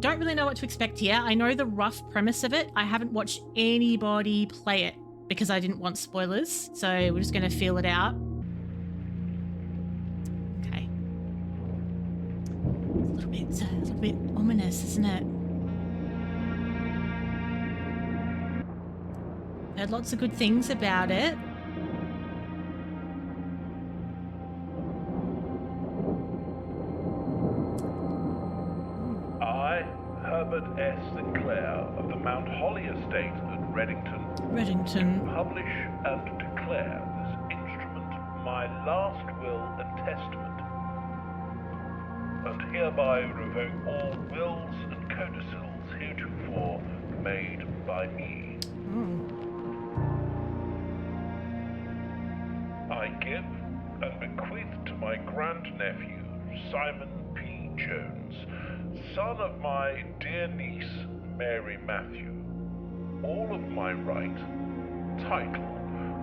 don't really know what to expect here. I know the rough premise of it. I haven't watched anybody play it because I didn't want spoilers. So we're just going to feel it out. Okay. It's a little bit ominous, isn't it? Heard lots of good things about it. I, Herbert S. Sinclair of the Mount Holly Estate at Reddington, publish and declare this instrument my last will and testament, and hereby revoke all wills and codicils heretofore made by me. I give and bequeath to my grandnephew, Simon P. Jones, son of my dear niece, Mary Matthew, all of my right, title,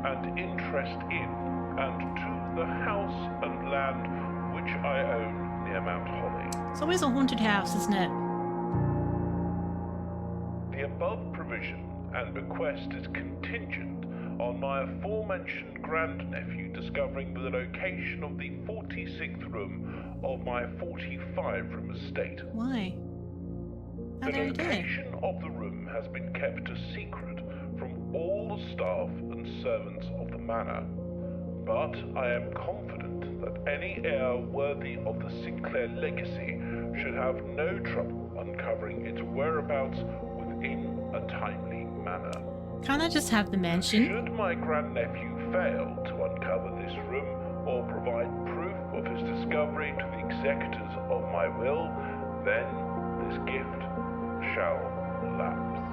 and interest in and to the house and land which I own near Mount Holly. it's always a haunted house, isn't it? The above provision and bequest is contingent on my aforementioned grandnephew discovering the location of the 46th room of my 45-room estate. Why? How The dare you do it? location of the room has been kept a secret from all the staff and servants of the manor, but I am confident that any heir worthy of the Sinclair legacy should have no trouble uncovering its whereabouts within a timely manner. Can't I just have the mansion? Should my grandnephew fail to uncover this room or provide proof of his discovery to the executors of my will, then this gift shall lapse.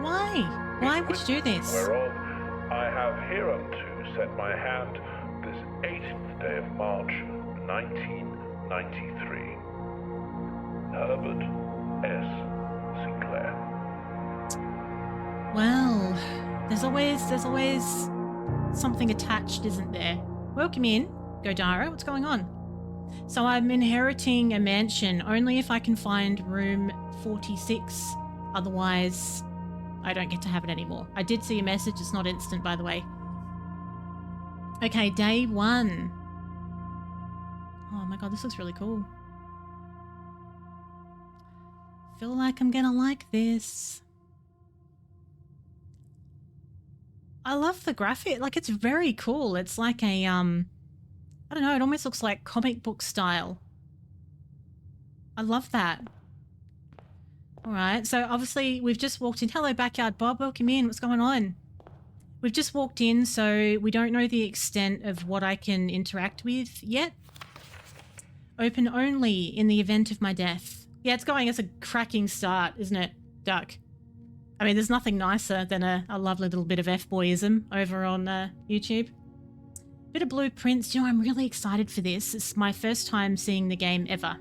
Why? Why would you do this? Whereof I have hereunto set my hand this 18th day of March, 1993. Herbert S. Sinclair. Well, there's always something attached, isn't there? Welcome in, Godara. What's going on? So I'm inheriting a mansion only if I can find room 46. Otherwise, I don't get to have it anymore. I did see a message. It's not instant, by the way. Okay, day 1. Oh my god, this looks really cool. Feel like I'm gonna like this. I love the graphic. Like, it's very cool. It's like a, I don't know, it almost looks like comic book style. I love that. All right, so obviously we've just walked in. Hello, Backyard Bob. Welcome in. What's going on? We've just walked in, so we don't know the extent of what I can interact with yet. Open only in the event of my death. Yeah, it's going as a cracking start, isn't it, Duck? I mean, there's nothing nicer than a lovely little bit of F-boyism over on YouTube. Bit of blueprints. You know, I'm really excited for this. It's my first time seeing the game ever.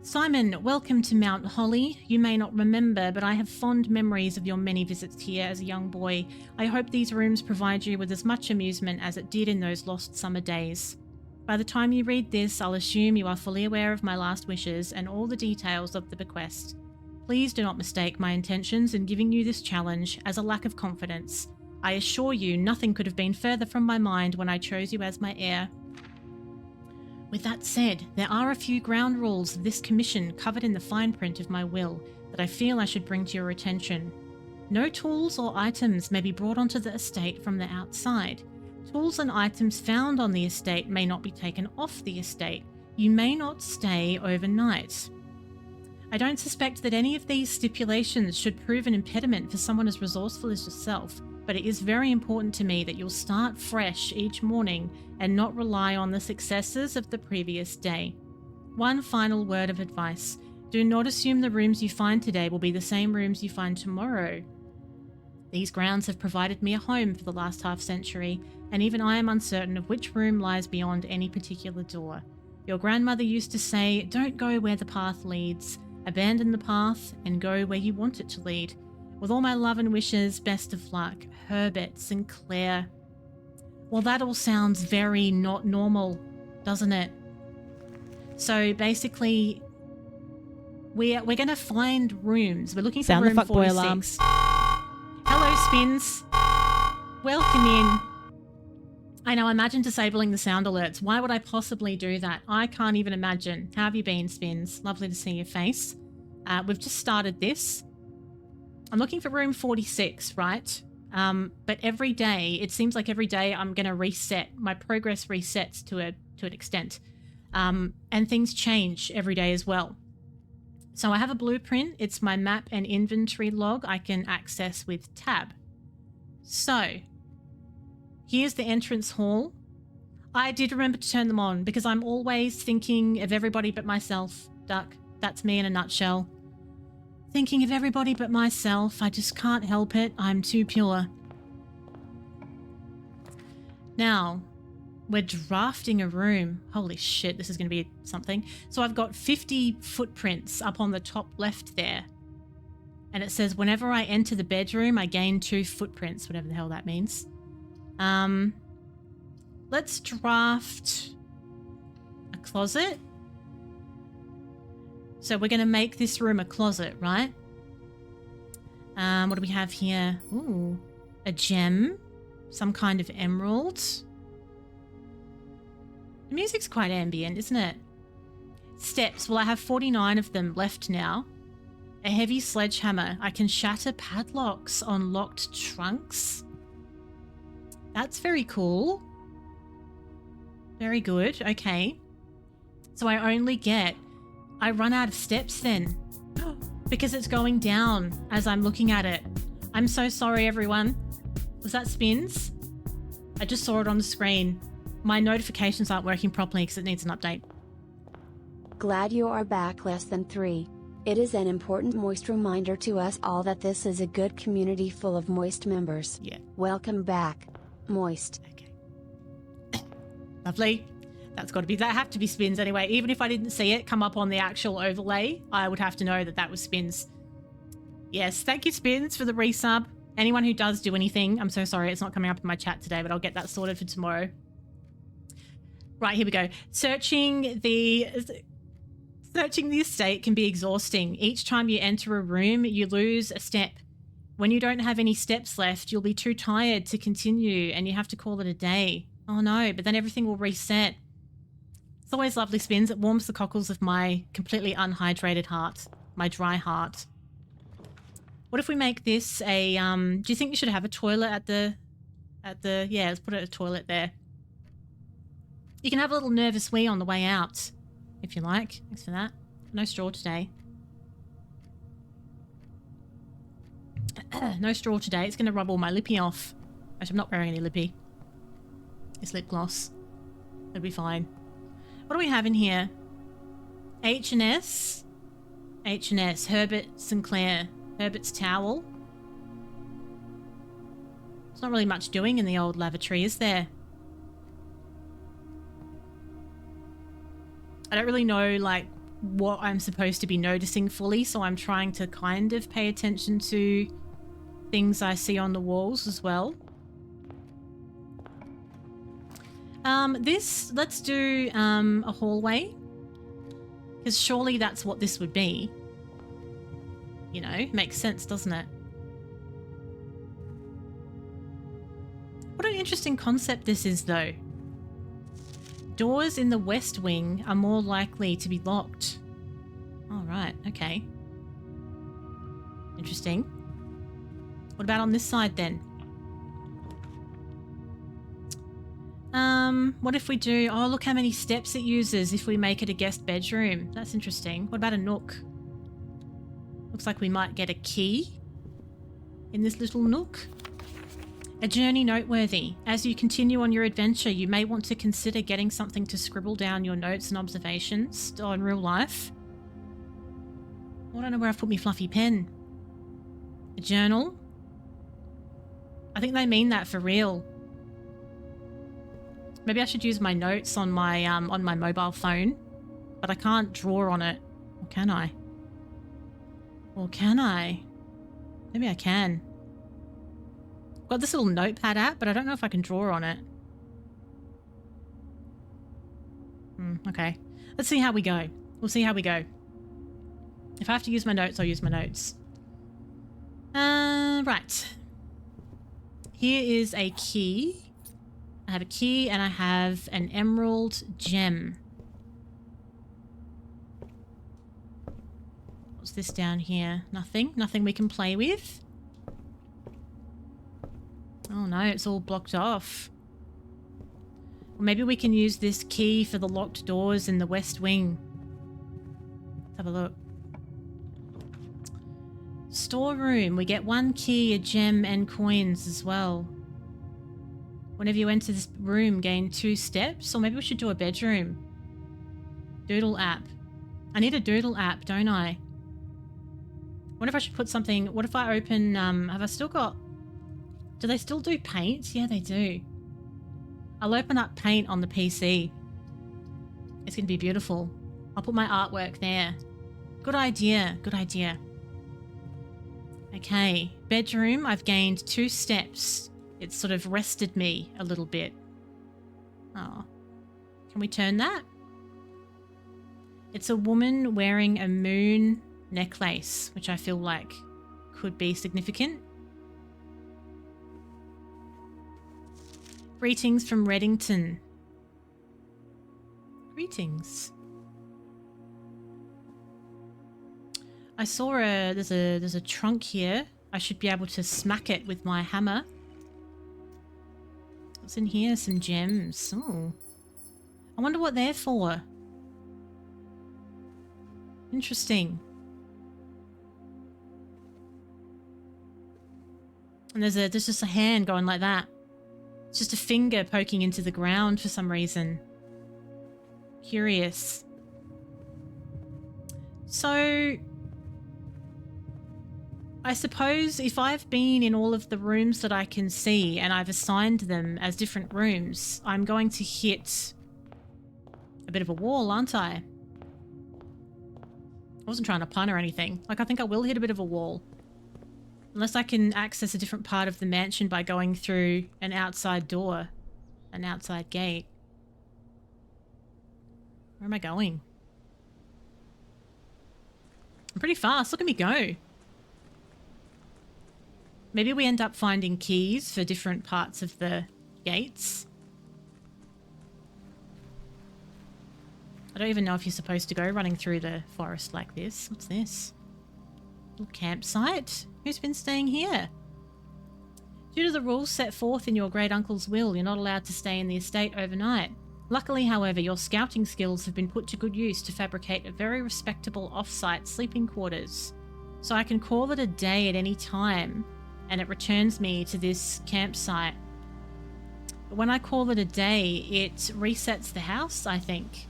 Simon, welcome to Mount Holly. You may not remember, but I have fond memories of your many visits here as a young boy. I hope these rooms provide you with as much amusement as it did in those lost summer days. By the time you read this, I'll assume you are fully aware of my last wishes and all the details of the bequest. Please do not mistake my intentions in giving you this challenge as a lack of confidence. I assure you nothing could have been further from my mind when I chose you as my heir. With that said, there are a few ground rules of this commission covered in the fine print of my will that I feel I should bring to your attention. No tools or items may be brought onto the estate from the outside. Tools and items found on the estate may not be taken off the estate. You may not stay overnight. I don't suspect that any of these stipulations should prove an impediment for someone as resourceful as yourself, but it is very important to me that you'll start fresh each morning and not rely on the successes of the previous day. One final word of advice. Do not assume the rooms you find today will be the same rooms you find tomorrow. These grounds have provided me a home for the last half-century, and even I am uncertain of which room lies beyond any particular door. Your grandmother used to say, "Don't go where the path leads. Abandon the path and go where you want it to lead. With all my love and wishes, best of luck, Herbert Sinclair." Well, that all sounds very not normal, doesn't it? So basically, we're going to find rooms. We're looking for Sound the room fuckboy 46. alarm. Hello, Spins. Welcome in. I know, imagine disabling the sound alerts. Why would I possibly do that? I can't even imagine. How have you been, Spins? Lovely to see your face. We've just started this. I'm looking for room 46, right? But every day, it seems like every day I'm going to reset. My progress resets to an extent. And things change every day as well. So I have a blueprint. It's my map and inventory log I can access with tab. So here's the entrance hall. I did remember to turn them on because I'm always thinking of everybody but myself, Duck. That's me in a nutshell. Thinking of everybody but myself. I just can't help it. I'm too pure. Now, we're drafting a room. Holy shit, this is going to be something. So I've got 50 footprints up on the top left there. And it says, whenever I enter the bedroom, I gain 2 footprints, whatever the hell that means. Let's draft a closet. So we're going to make this room a closet, right? What do we have here? Ooh, a gem. Some kind of emerald. The music's quite ambient, isn't it? Steps. Well, I have 49 of them left now. A heavy sledgehammer. I can shatter padlocks on locked trunks. That's very cool. Very good. Okay. So I run out of steps then. Because it's going down as I'm looking at it. I'm so sorry, everyone. Was that Spins? I just saw it on the screen. My notifications aren't working properly because it needs an update. Glad you are back, less than 3. It is an important moist reminder to us all that this is a good community full of moist members. Yeah. Welcome back, moist. Okay. Lovely. That's got to be, that have to be Spins anyway. Even if I didn't see it come up on the actual overlay, I would have to know that that was Spins. Yes, thank you, Spins, for the resub. Anyone who does do anything, I'm so sorry it's not coming up in my chat today, but I'll get that sorted for tomorrow. Right, here we go. Searching the estate can be exhausting. Each time you enter a room, you lose a step. When you don't have any steps left, you'll be too tired to continue and you have to call it a day. Oh no, but then everything will reset. It's always lovely, Spins. It warms the cockles of my completely unhydrated heart, my dry heart. What if we make this a, do you think you should have a toilet at the, yeah, let's put a toilet there. You can have a little nervous wee on the way out, if you like. Thanks for that. No straw today. No straw today. It's going to rub all my lippy off. Actually, I'm not wearing any lippy. It's lip gloss. It'll be fine. What do we have in here? H&S. H&S. Herbert Sinclair. Herbert's towel. There's not really much doing in the old lavatory, is there? I don't really know, like, what I'm supposed to be noticing fully, so I'm trying to kind of pay attention to things I see on the walls as well. Let's do a hallway, because surely that's what this would be. You know, makes sense, doesn't it? What an interesting concept this is, though. Doors in the west wing are more likely to be locked. All right, okay. Interesting. What about on this side then? What if we do... Oh, look how many steps it uses if we make it a guest bedroom. That's interesting. What about a nook? Looks like we might get a key in this little nook. A journey noteworthy. As you continue on your adventure, you may want to consider getting something to scribble down your notes and observations in real life. I don't know where I've put my fluffy pen. A journal. I think they mean that for real. Maybe I should use my notes on my mobile phone, but I can't draw on it. Or can I? Or can I? Maybe I can. I've got this little notepad app, but I don't know if I can draw on it. Okay. Let's see how we go. We'll see how we go. If I have to use my notes, I'll use my notes. Right. Here is a key. I have a key and I have an emerald gem. What's this down here? Nothing? Nothing we can play with? Oh no, it's all blocked off. Or maybe we can use this key for the locked doors in the west wing. Let's have a look. Storeroom. We get 1 key, a gem, and coins as well. Whenever you enter this room, gain 2 steps. Or maybe we should do a bedroom. Doodle app. I need a doodle app, don't I? What if I should put something... What if I open... have I still got... Do they still do paint? Yeah, they do. I'll open up paint on the PC. It's going to be beautiful. I'll put my artwork there. Good idea. Good idea. Okay. Bedroom. I've gained 2 steps. It's sort of rested me a little bit. Oh. Can we turn that? It's a woman wearing a moon necklace, which I feel like could be significant. Greetings from Reddington. Greetings. I saw there's a trunk here. I should be able to smack it with my hammer. What's in here? Some gems. Oh. I wonder what they're for. Interesting. And there's just a hand going like that. It's just a finger poking into the ground for some reason. Curious. So, I suppose if I've been in all of the rooms that I can see and I've assigned them as different rooms, I'm going to hit a bit of a wall, aren't I? I wasn't trying to pun or anything. Like, I think I will hit a bit of a wall. Unless I can access a different part of the mansion by going through an outside door. An outside gate. Where am I going? I'm pretty fast. Look at me go. Maybe we end up finding keys for different parts of the gates. I don't even know if you're supposed to go running through the forest like this. What's this? Little campsite? Who's been staying here? Due to the rules set forth in your great uncle's will, you're not allowed to stay in the estate overnight. Luckily, however, your scouting skills have been put to good use to fabricate a very respectable off-site sleeping quarters. So I can call it a day at any time, and it returns me to this campsite. But when I call it a day, it resets the house, I think.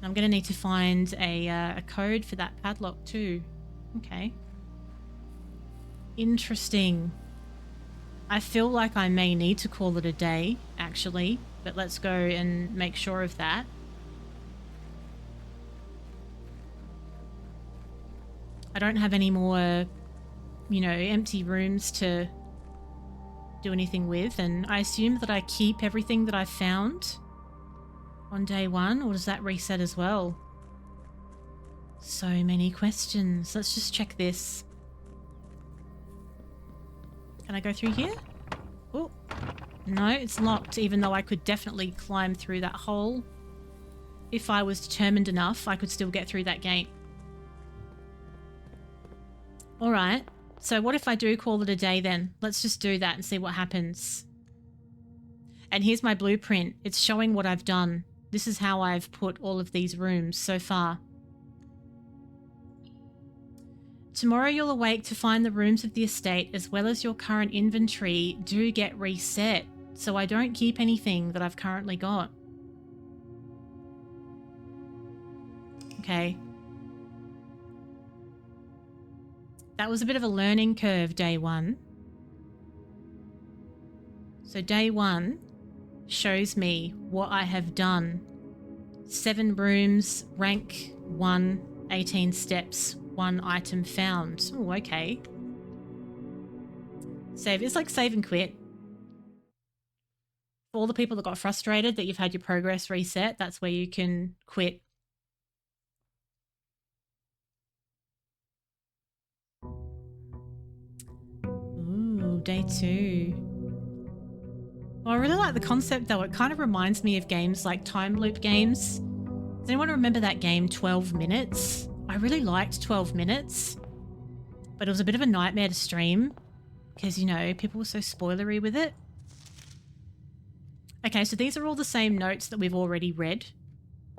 I'm going to need to find a code for that padlock too. Okay. Interesting. I feel like I may need to call it a day, actually. But let's go and make sure of that. I don't have any more, you know, empty rooms to do anything with. And I assume that I keep everything that I've found on day 1, or does that reset as well? So many questions. Let's just check this. Can I go through here? Oh, no, it's locked, even though I could definitely climb through that hole. If I was determined enough, I could still get through that gate. All right, so what if I do call it a day then? Let's just do that and see what happens. And here's my blueprint. It's showing what I've done. This is how I've put all of these rooms so far. Tomorrow you'll awake to find the rooms of the estate as well as your current inventory do get reset, so I don't keep anything that I've currently got. Okay. That was a bit of a learning curve, day 1. So day 1 shows me what I have done. 7 rooms, rank 1, 18 steps, 1 item found. Oh, okay. Save. It's like save and quit. For all the people that got frustrated that you've had your progress reset, that's where you can quit day 2. Well, I really like the concept though. It kind of reminds me of games like time loop games. Does anyone remember that game 12 Minutes? I really liked 12 Minutes, but it was a bit of a nightmare to stream because, you know, people were so spoilery with it. Okay, so these are all the same notes that we've already read,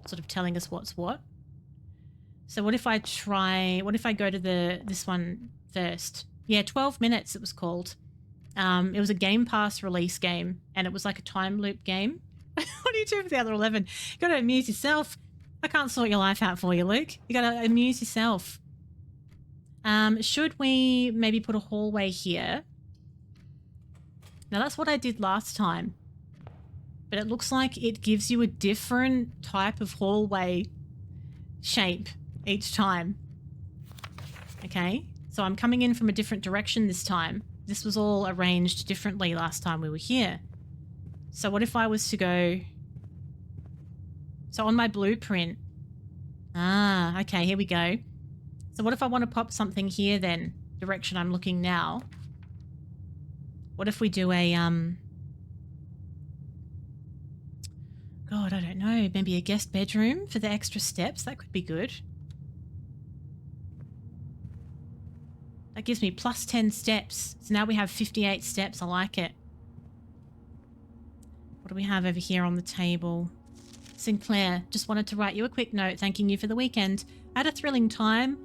sort of telling us what's what. So what if I go to this one first? Yeah, 12 Minutes it was called. It was a Game Pass release game, and it was like a time loop game. What do you do for the other 11? You gotta amuse yourself. I can't sort your life out for you, Luke. You gotta amuse yourself. Should we maybe put a hallway here? Now that's what I did last time, but it looks like it gives you a different type of hallway shape each time. Okay, so I'm coming in from a different direction this time. This was all arranged differently last time we were here. So what if I was to go... So on my blueprint... Ah, okay, here we go. So what if I want to pop something here then? Direction I'm looking now. What if we do a... God, I don't know. Maybe a guest bedroom for the extra steps? That could be good. That gives me plus 10 steps. So now we have 58 steps. I like it. What do we have over here on the table? Sinclair, just wanted to write you a quick note thanking you for the weekend. I had a thrilling time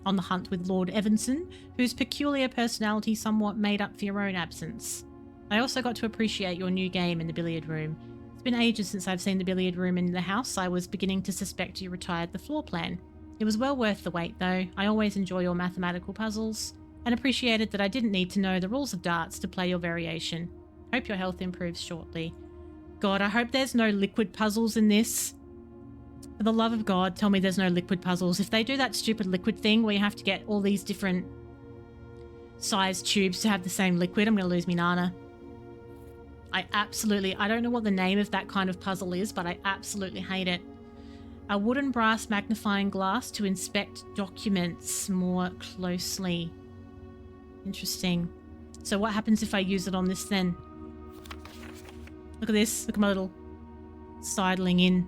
on the hunt with Lord Evanson, whose peculiar personality somewhat made up for your own absence. I also got to appreciate your new game in the billiard room. It's been ages since I've seen the billiard room in the house. I was beginning to suspect you retired the floor plan. It was well worth the wait, though. I always enjoy your mathematical puzzles, and appreciated that I didn't need to know the rules of darts to play your variation. Hope your health improves shortly. God, I hope there's no liquid puzzles in this. For the love of God, tell me there's no liquid puzzles. If they do that stupid liquid thing where you have to get all these different size tubes to have the same liquid, I'm going to lose me nana. I don't know what the name of that kind of puzzle is, but I absolutely hate it. A wooden brass magnifying glass to inspect documents more closely. Interesting. So what happens if I use it on this then? Look at this. Look at my little sidling in.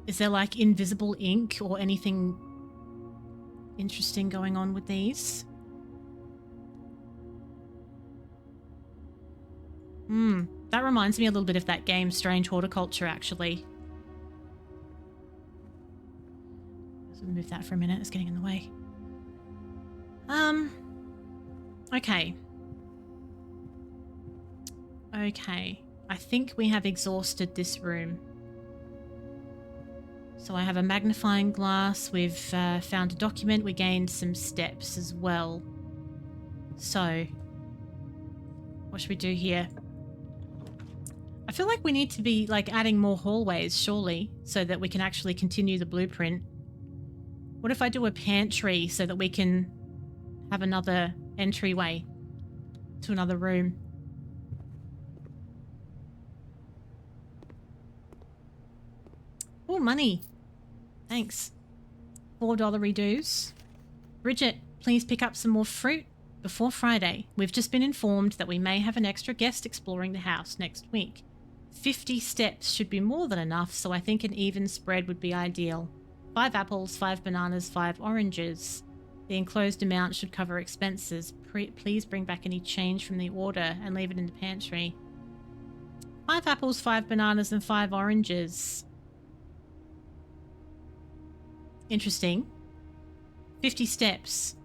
Is there like invisible ink or anything interesting going on with these? That reminds me a little bit of that game Strange Horticulture, actually. Let's move that for a minute. It's getting in the way. Okay. Okay. I think we have exhausted this room. So I have a magnifying glass. We've found a document. We gained some steps as well. So, what should we do here? I feel like we need to be like adding more hallways, surely, so that we can actually continue the blueprint. What if I do a pantry so that we can have another entryway to another room? Oh, money. Thanks. $4 dues. Bridget, please pick up some more fruit before Friday. We've just been informed that we may have an extra guest exploring the house next week. 50 steps should be more than enough, so I think an even spread would be ideal. 5 apples, 5 bananas, 5 oranges. The enclosed amount should cover expenses. Please bring back any change from the order and leave it in the pantry. 5 apples, 5 bananas, and 5 oranges. Interesting. 50 steps.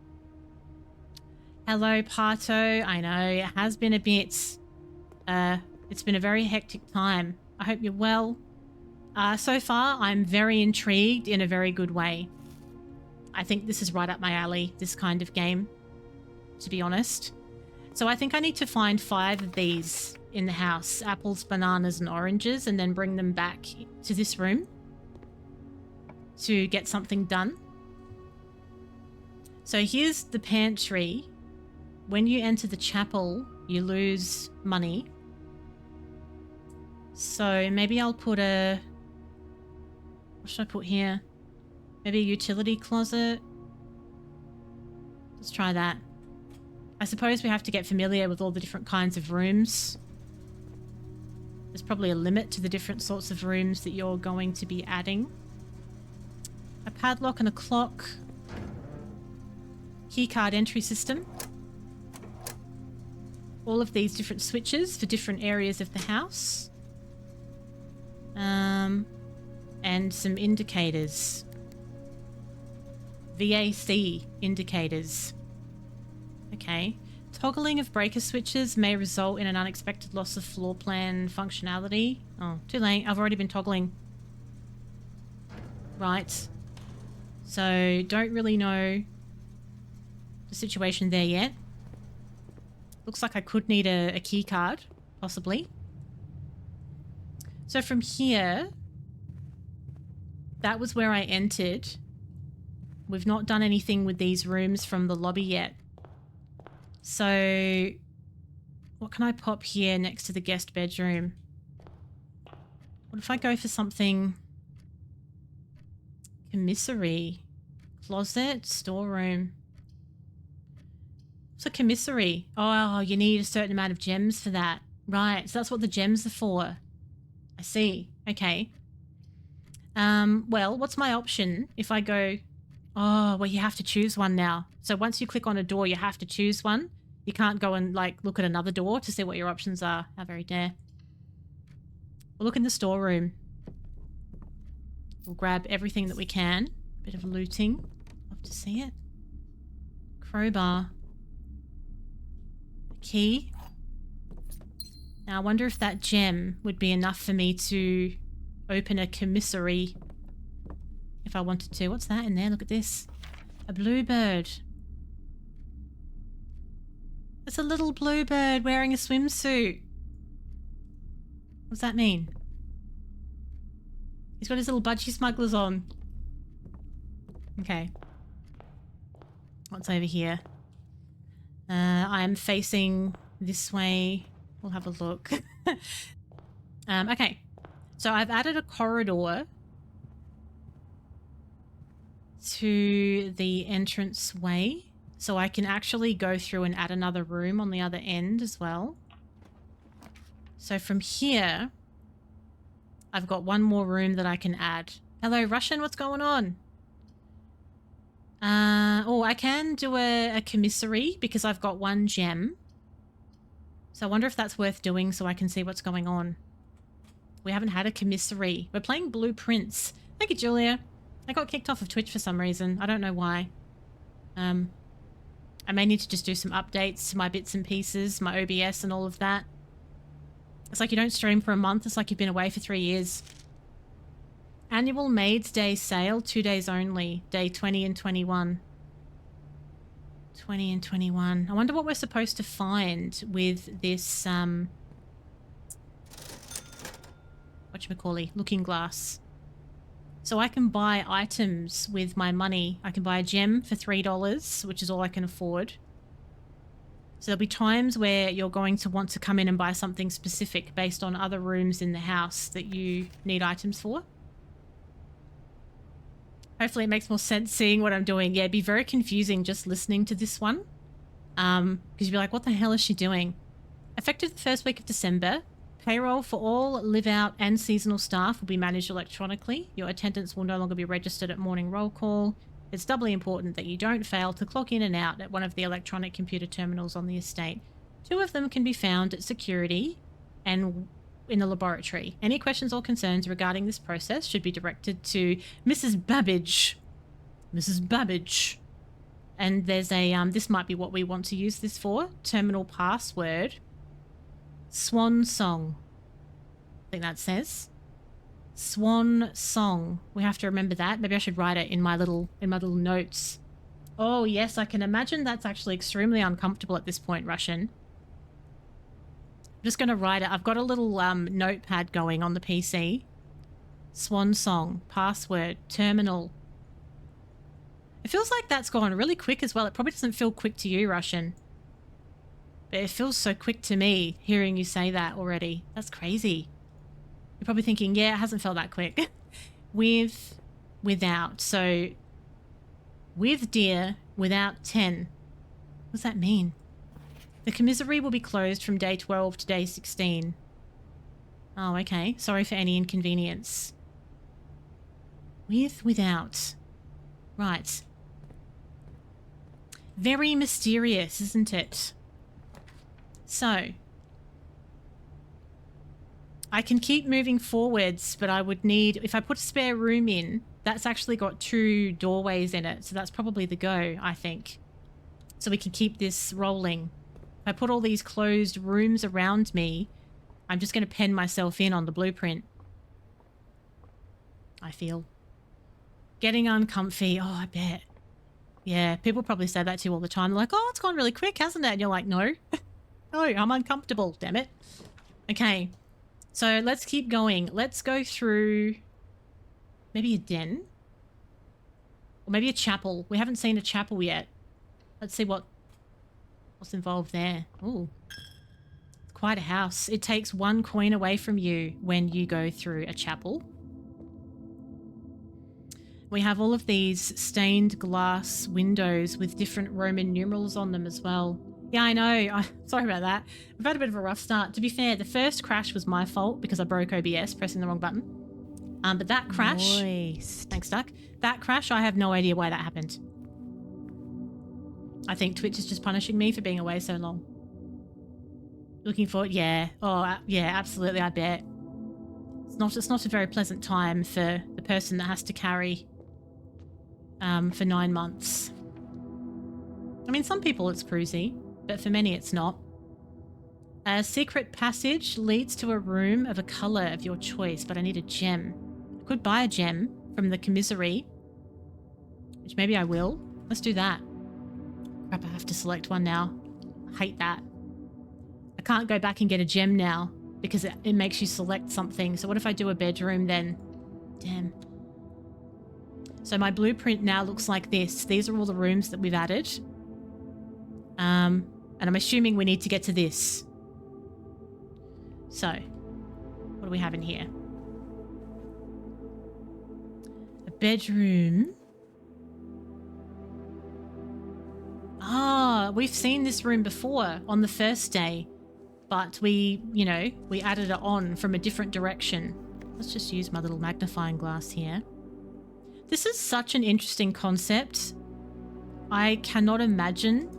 Hello, Pato. I know, it has been a bit... it's been a very hectic time. I hope you're well. So far, I'm very intrigued in a very good way. I think this is right up my alley, this kind of game, to be honest. So I think I need to find 5 of these in the house. Apples, bananas, and oranges, and then bring them back to this room to get something done. So here's the pantry. When you enter the chapel, you lose money. So maybe I'll put a... What should I put here? Maybe a utility closet. Let's try that. I suppose we have to get familiar with all the different kinds of rooms. There's probably a limit to the different sorts of rooms that you're going to be adding. A padlock and a clock. Keycard entry system. All of these different switches for different areas of the house. And some indicators. VAC indicators. Okay. Toggling of breaker switches may result in an unexpected loss of floor plan functionality. Oh, too late. I've already been toggling. Right. So, don't really know the situation there yet. Looks like I could need a key card, possibly. So from here, that was where I entered. We've not done anything with these rooms from the lobby yet. So what can I pop here next to the guest bedroom? What if I go for something commissary? Closet, storeroom. What's a commissary? Oh, you need a certain amount of gems for that. Right, so that's what the gems are for. I see. Okay. Well, what's my option if I go... Oh, well, you have to choose one now. So once you click on a door, you have to choose one. You can't go and, like, look at another door to see what your options are. How very dare. We'll look in the storeroom. We'll grab everything that we can. Bit of looting. Love to see it. Crowbar. Key. Now, I wonder if that gem would be enough for me to open a commissary if I wanted to. What's that in there? Look at this. A bluebird. It's a little bluebird wearing a swimsuit. What's that mean? He's got his little budgie smugglers on. Okay. What's over here? I am facing this way. We'll have a look. Okay. So I've added a corridor to the entrance way. So I can actually go through and add another room on the other end as well. So from here, I've got one more room that I can add. Hello, Russian, what's going on? Oh, I can do a commissary because I've got one gem. So I wonder if that's worth doing so I can see what's going on. We haven't had a commissary. We're playing Blueprints. Thank you, Julia. I got kicked off of Twitch for some reason. I don't know why. I may need to just do some updates to my bits and pieces, my OBS and all of that. It's like you don't stream for a month. It's like you've been away for 3 years. Annual Maids Day sale, 2 days only. Day 20 and 21. 20 and 21. I wonder what we're supposed to find with this, whatchamacallit, looking glass. So I can buy items with my money. I can buy a gem for $3, which is all I can afford. So there'll be times where you're going to want to come in and buy something specific based on other rooms in the house that you need items for. Hopefully it makes more sense seeing what I'm doing. Yeah, it'd be very confusing just listening to this one. Because you'd be like, what the hell is she doing? Effective the first week of December, payroll for all live-out and seasonal staff will be managed electronically. Your attendance will no longer be registered at morning roll call. It's doubly important that you don't fail to clock in and out at one of the electronic computer terminals on the estate. 2 of them can be found at security and in the laboratory. Any questions or concerns regarding this process should be directed to Mrs. Babbage. Mrs. Babbage. And there's a, this might be what we want to use this for. Terminal password. Swan Song. I think that says. Swan Song. We have to remember that. Maybe I should write it in my little notes. Oh yes, I can imagine that's actually extremely uncomfortable at this point, Russian. I'm just going to write it. I've got a little notepad going on the PC. Swan Song. Password. Terminal. It feels like that's gone really quick as well. It probably doesn't feel quick to you, Russian. But it feels so quick to me hearing you say that already. That's crazy. You're probably thinking, yeah, it hasn't felt that quick. With, without. So, with dear, without 10. What does that mean? The commissary will be closed from day 12 to day 16. Oh, okay. Sorry for any inconvenience. With, without. Right. Very mysterious, isn't it? So, I can keep moving forwards, but I would need, if I put a spare room in, that's actually got 2 doorways in it. So that's probably the go, I think. So we can keep this rolling. If I put all these closed rooms around me, I'm just going to pen myself in on the blueprint. I feel. Getting uncomfy. Oh, I bet. Yeah, people probably say that to you all the time. They're like, oh, it's gone really quick, hasn't it? And you're like, no. No, I'm uncomfortable, damn it. Okay. So let's keep going. Let's go through maybe a den. Or maybe a chapel. We haven't seen a chapel yet. Let's see what's involved there. Ooh. Quite a house. It takes 1 coin away from you when you go through a chapel. We have all of these stained glass windows with different Roman numerals on them as well. Yeah, I know. Sorry about that. We've had a bit of a rough start. To be fair, the first crash was my fault because I broke OBS pressing the wrong button. But that crash... Moist. Thanks, Duck. That crash, I have no idea why that happened. I think Twitch is just punishing me for being away so long. Looking forward, yeah. Oh, yeah, absolutely, I bet. It's not a very pleasant time for the person that has to carry for 9 months. I mean, some people it's cruisy, but for many it's not. A secret passage leads to a room of a colour of your choice, but I need a gem. I could buy a gem from the commissary, which maybe I will. Let's do that. Crap, I have to select one now. I hate that. I can't go back and get a gem now because it makes you select something. So what if I do a bedroom then? Damn. So my blueprint now looks like this. These are all the rooms that we've added. And I'm assuming we need to get to this. So, what do we have in here? A bedroom. Ah, we've seen this room before on the first day, but we added it on from a different direction. Let's just use my little magnifying glass here. This is such an interesting concept. I cannot imagine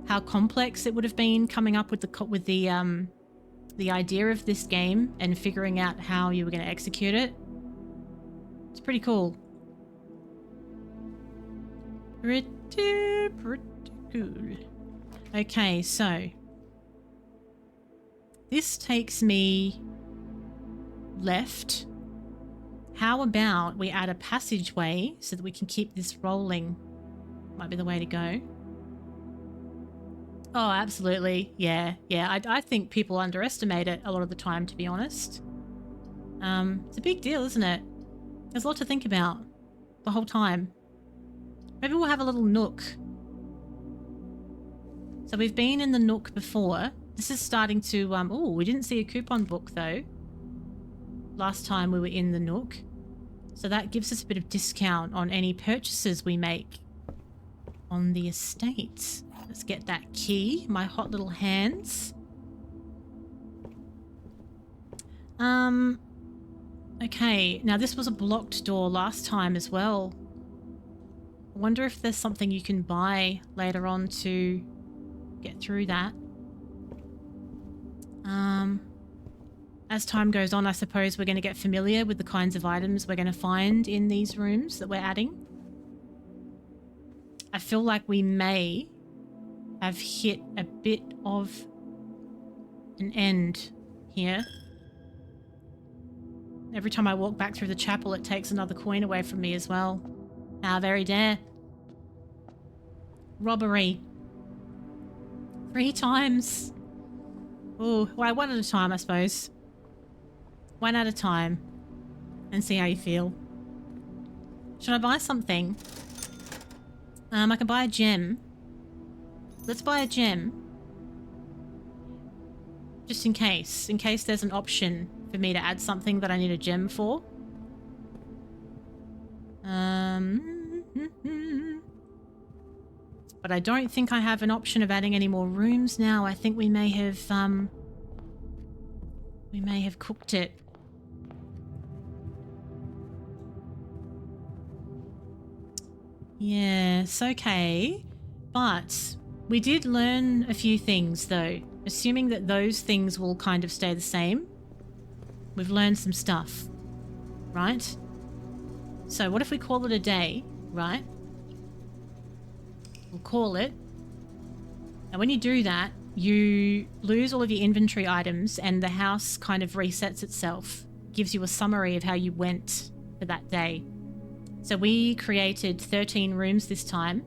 how complex it would have been coming up with the idea of this game and figuring out how you were going to execute it. It's pretty cool. Pretty cool. Okay, so this takes me left. How about we add a passageway so that we can keep this rolling? Might be the way to go. Oh, absolutely. Yeah. I think people underestimate it a lot of the time, to be honest. It's a big deal, isn't it? There's a lot to think about the whole time. Maybe we'll have a little nook. So we've been in the nook before. This is starting to... oh, we didn't see a coupon book, though. Last time we were in the nook. So that gives us a bit of discount on any purchases we make on the estate. Let's get that key. My hot little hands. Okay, now this was a blocked door last time as well. I wonder if there's something you can buy later on to get through that. As time goes on, I suppose we're going to get familiar with the kinds of items we're going to find in these rooms that we're adding. I feel like we may have hit a bit of an end here. Every time I walk back through the chapel, it takes another coin away from me as well. How very dare. Robbery. 3 times. Oh, well, 1 at a time, I suppose. 1 at a time. And see how you feel. Should I buy something? I can buy a gem. Let's buy a gem. Just in case. In case there's an option for me to add something that I need a gem for. But I don't think I have an option of adding any more rooms now. I think we may have cooked it. Yes, okay. But we did learn a few things though. Assuming that those things will kind of stay the same. We've learned some stuff, right? So what if we call it a day, right? We'll call it. And when you do that, you lose all of your inventory items and the house kind of resets itself. Gives you a summary of how you went for that day. So we created 13 rooms this time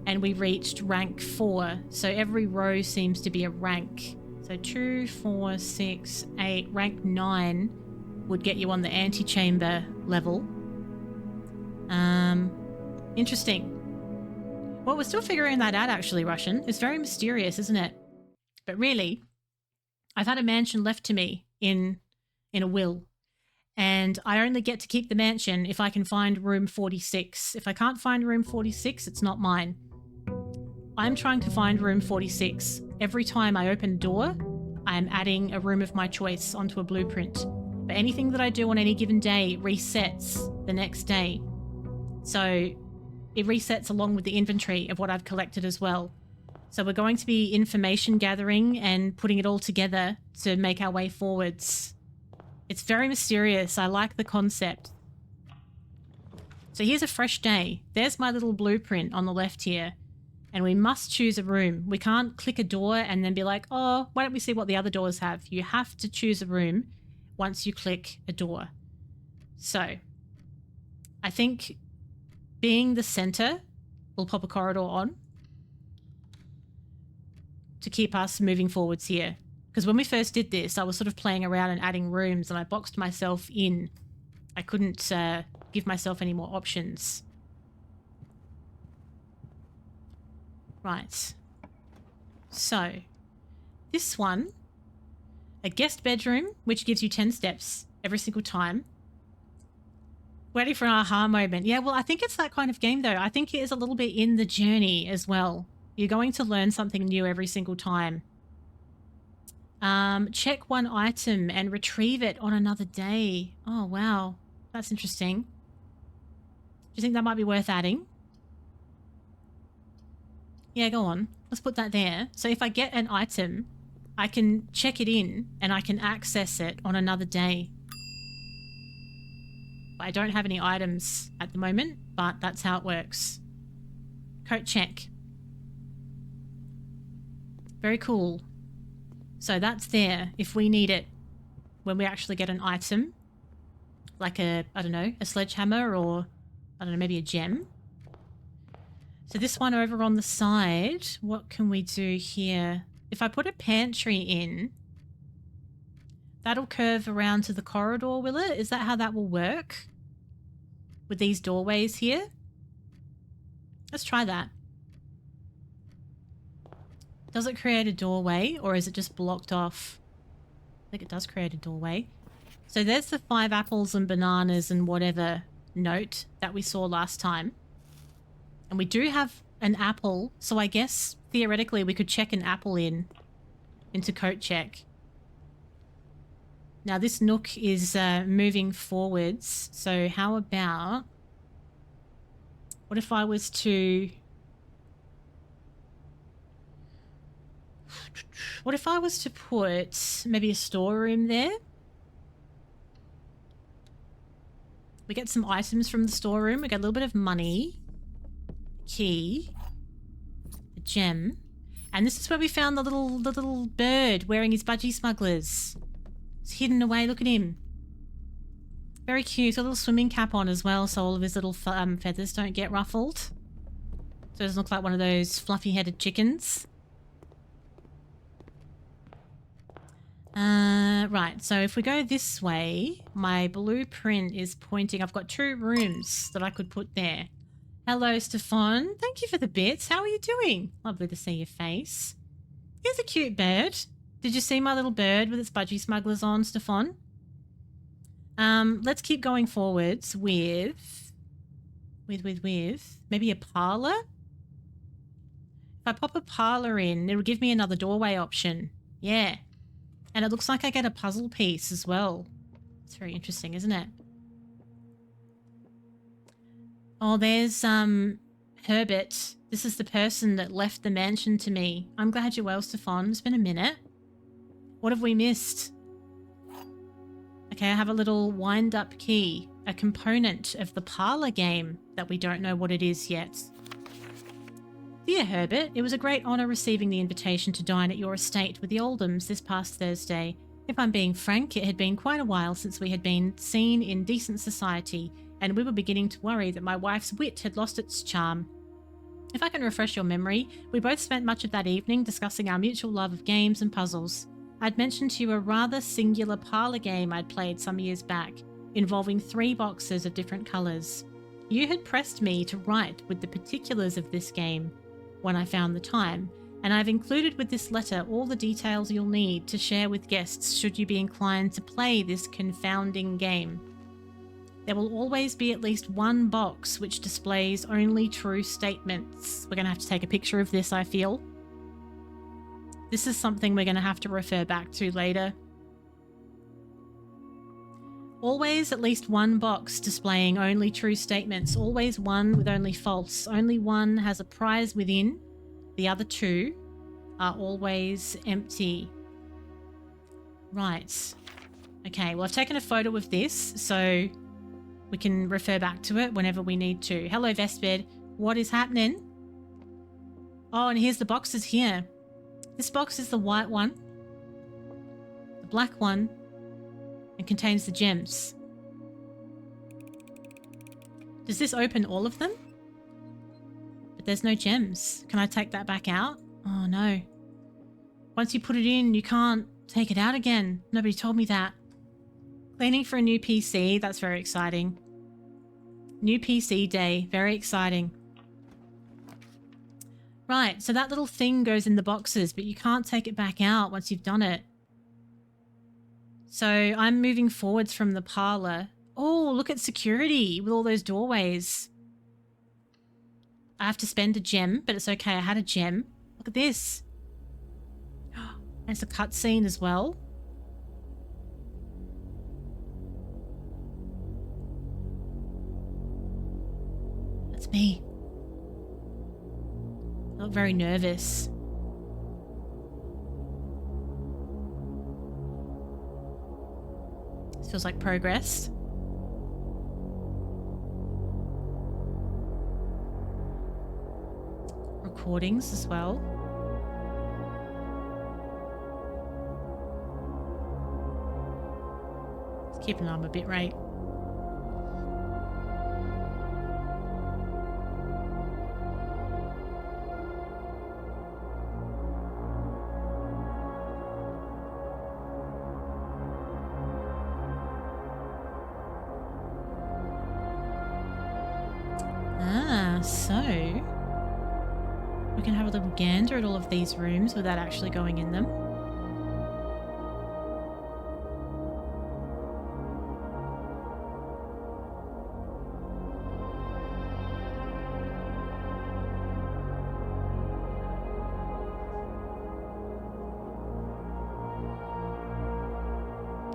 and we reached rank 4. So every row seems to be a rank. So 2, 4, 6, 8, rank 9 would get you on the antechamber level. Interesting. Well, we're still figuring that out actually, Russian. It's very mysterious, isn't it? But really, I've had a mansion left to me in a will. And I only get to keep the mansion if I can find room 46. If I can't find room 46, it's not mine. I'm trying to find room 46. Every time I open a door, I am adding a room of my choice onto a blueprint. But anything that I do on any given day resets the next day. So it resets along with the inventory of what I've collected as well. So we're going to be information gathering and putting it all together to make our way forwards. It's very mysterious. I like the concept. So here's a fresh day. There's my little blueprint on the left here. And we must choose a room. We can't click a door and then be like, oh, why don't we see what the other doors have? You have to choose a room once you click a door. So I think being the center, we'll pop a corridor on to keep us moving forwards here. Because when we first did this, I was sort of playing around and adding rooms and I boxed myself in. I couldn't give myself any more options. Right. So, this one, a guest bedroom, which gives you 10 steps every single time. Waiting for an aha moment. Yeah, well, I think it's that kind of game, though. I think it is a little bit in the journey as well. You're going to learn something new every single time. Check one item and retrieve it on another day. Oh, wow. That's interesting. Do you think that might be worth adding? Yeah, go on. Let's put that there. So if I get an item, I can check it in and I can access it on another day. I don't have any items at the moment, but that's how it works. Coat check. Very cool. So that's there if we need it when we actually get an item. Like a, I don't know, a sledgehammer or, I don't know, maybe a gem. So this one over on the side, what can we do here? If I put a pantry in, that'll curve around to the corridor, will it? Is that how that will work? With these doorways here? Let's try that. Does it create a doorway or is it just blocked off? I think it does create a doorway. So there's the 5 apples and bananas and whatever note that we saw last time. And we do have an apple, so I guess theoretically we could check an apple into coat check. Now this nook is moving forwards, so how about... What if I was to... What if I was to put maybe a storeroom there? We get some items from the storeroom, we get a little bit of money. Key, a gem, and this is where we found the little bird wearing his budgie smugglers. It's hidden away. Look at him. Very cute. He's got a little swimming cap on as well, so all of his little feathers don't get ruffled. So it doesn't look like one of those fluffy-headed chickens. Right. So if we go this way, my blueprint is pointing. I've got 2 rooms that I could put there. Hello, Stefan. Thank you for the bits. How are you doing? Lovely to see your face. Here's a cute bird. Did you see my little bird with its budgie smugglers on, Stefan? Let's keep going forwards with maybe a parlor. If I pop a parlour in, it'll give me another doorway option. Yeah. And it looks like I get a puzzle piece as well. It's very interesting, isn't it? Oh, there's Herbert. This is the person that left the mansion to me. I'm glad you're well, Stefan. It's been a minute. What have we missed? Okay, I have a little wind-up key, a component of the parlour game that we don't know what it is yet. Dear Herbert, it was a great honour receiving the invitation to dine at your estate with the Oldhams this past Thursday. If I'm being frank, it had been quite a while since we had been seen in decent society, and we were beginning to worry that my wife's wit had lost its charm. If I can refresh your memory, we both spent much of that evening discussing our mutual love of games and puzzles. I'd mentioned to you a rather singular parlour game I'd played some years back, involving 3 boxes of different colours. You had pressed me to write with the particulars of this game when I found the time, and I've included with this letter all the details you'll need to share with guests should you be inclined to play this confounding game. There will always be at least one box which displays only true statements. We're going to have to take a picture of this, I feel. This is something we're going to have to refer back to later. Always at least one box displaying only true statements. Always one with only false. Only one has a prize within. The other 2 are always empty. Right. Okay, well, I've taken a photo of this, so we can refer back to it whenever we need to. Hello, Vesped. What is happening? Oh, and here's the boxes here. This box is the white one, the black one, and contains the gems. Does this open all of them? But there's no gems. Can I take that back out? Oh no. Once you put it in, you can't take it out again. Nobody told me that. Cleaning for a new PC, that's very exciting. New PC day, very exciting. Right, so that little thing goes in the boxes, but you can't take it back out once you've done it. So I'm moving forwards from the parlour. Oh, look at security with all those doorways. I have to spend a gem, but it's okay. I had a gem. Look at this. There's a cutscene as well. That's me. I look very nervous. This feels like progress. Recordings as well. Let's keep an eye on a bit rate. So we can have a little gander at all of these rooms without actually going in them.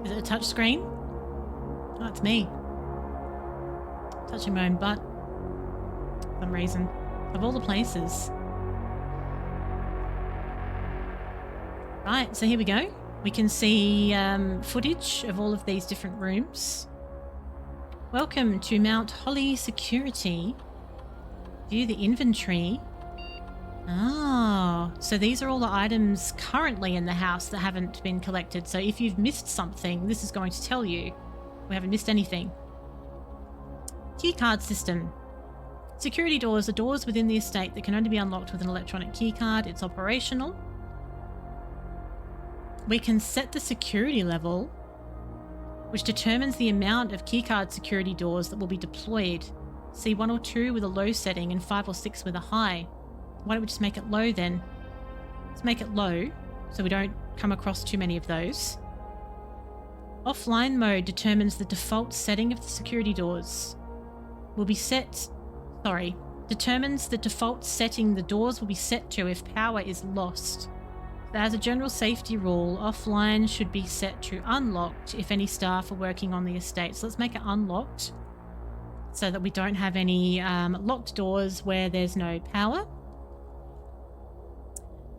Is it a touch screen? Oh, it's me. Touching my own butt. For some reason. Of all the places. Right, so here we go. We can see footage of all of these different rooms. Welcome to Mount Holly Security. View the inventory. Oh, so these are all the items currently in the house that haven't been collected. So if you've missed something, this is going to tell you. We haven't missed anything. Keycard system. Security doors are doors within the estate that can only be unlocked with an electronic keycard. It's operational. We can set the security level, which determines the amount of keycard security doors that will be deployed. See 1 or 2 with a low setting and 5 or 6 with a high. Why don't we just make it low then? Let's make it low so we don't come across too many of those. Offline mode determines the default setting of the security doors. Will be set, Determines the default setting the doors will be set to if power is lost. As a general safety rule, offline should be set to unlocked if any staff are working on the estate. So let's make it unlocked so that we don't have any locked doors where there's no power.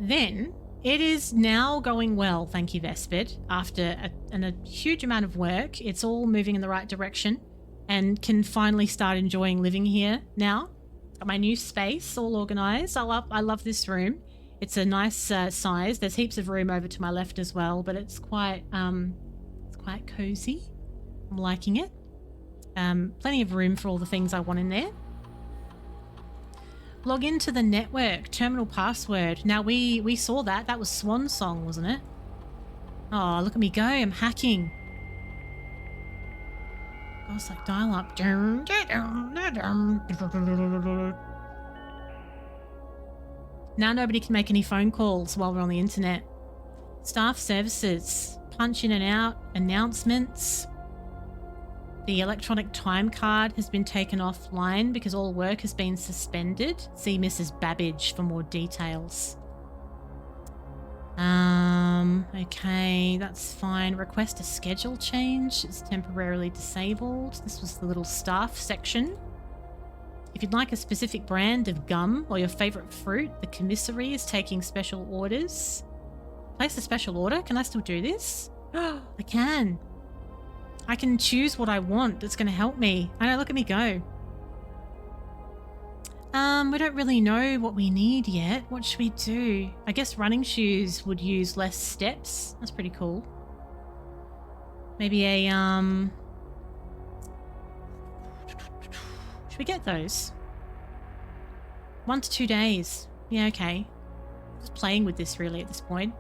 Then it is now going well, thank you, Vespid. After a huge amount of work, it's all moving in the right direction and can finally start enjoying living here now. Got my new space all organized. I love this room. It's a nice size. There's heaps of room over to my left as well, but it's quite cozy. I'm liking it. Plenty of room for all the things I want in there. Log into the network. Terminal password. Now we saw that. That was Swan Song, wasn't it? Oh, look at me go. I'm hacking. Oh, it's like dial up. Now nobody can make any phone calls while we're on the internet. Staff services. Punch in and out. Announcements. The electronic time card has been taken offline because all work has been suspended. See Mrs. Babbage for more details. Okay, that's fine. Request a schedule change. It's temporarily disabled. This was the little staff section. If you'd like a specific brand of gum or your favourite fruit, the commissary is taking special orders. Place a special order? Can I still do this? I can. I can choose what I want that's going to help me. I know, look at me go. We don't really know what we need yet. What should we do? I guess running shoes would use less steps. That's pretty cool. Maybe a, should we get those? 1 to 2 days. Yeah, okay. Just playing with this really at this point.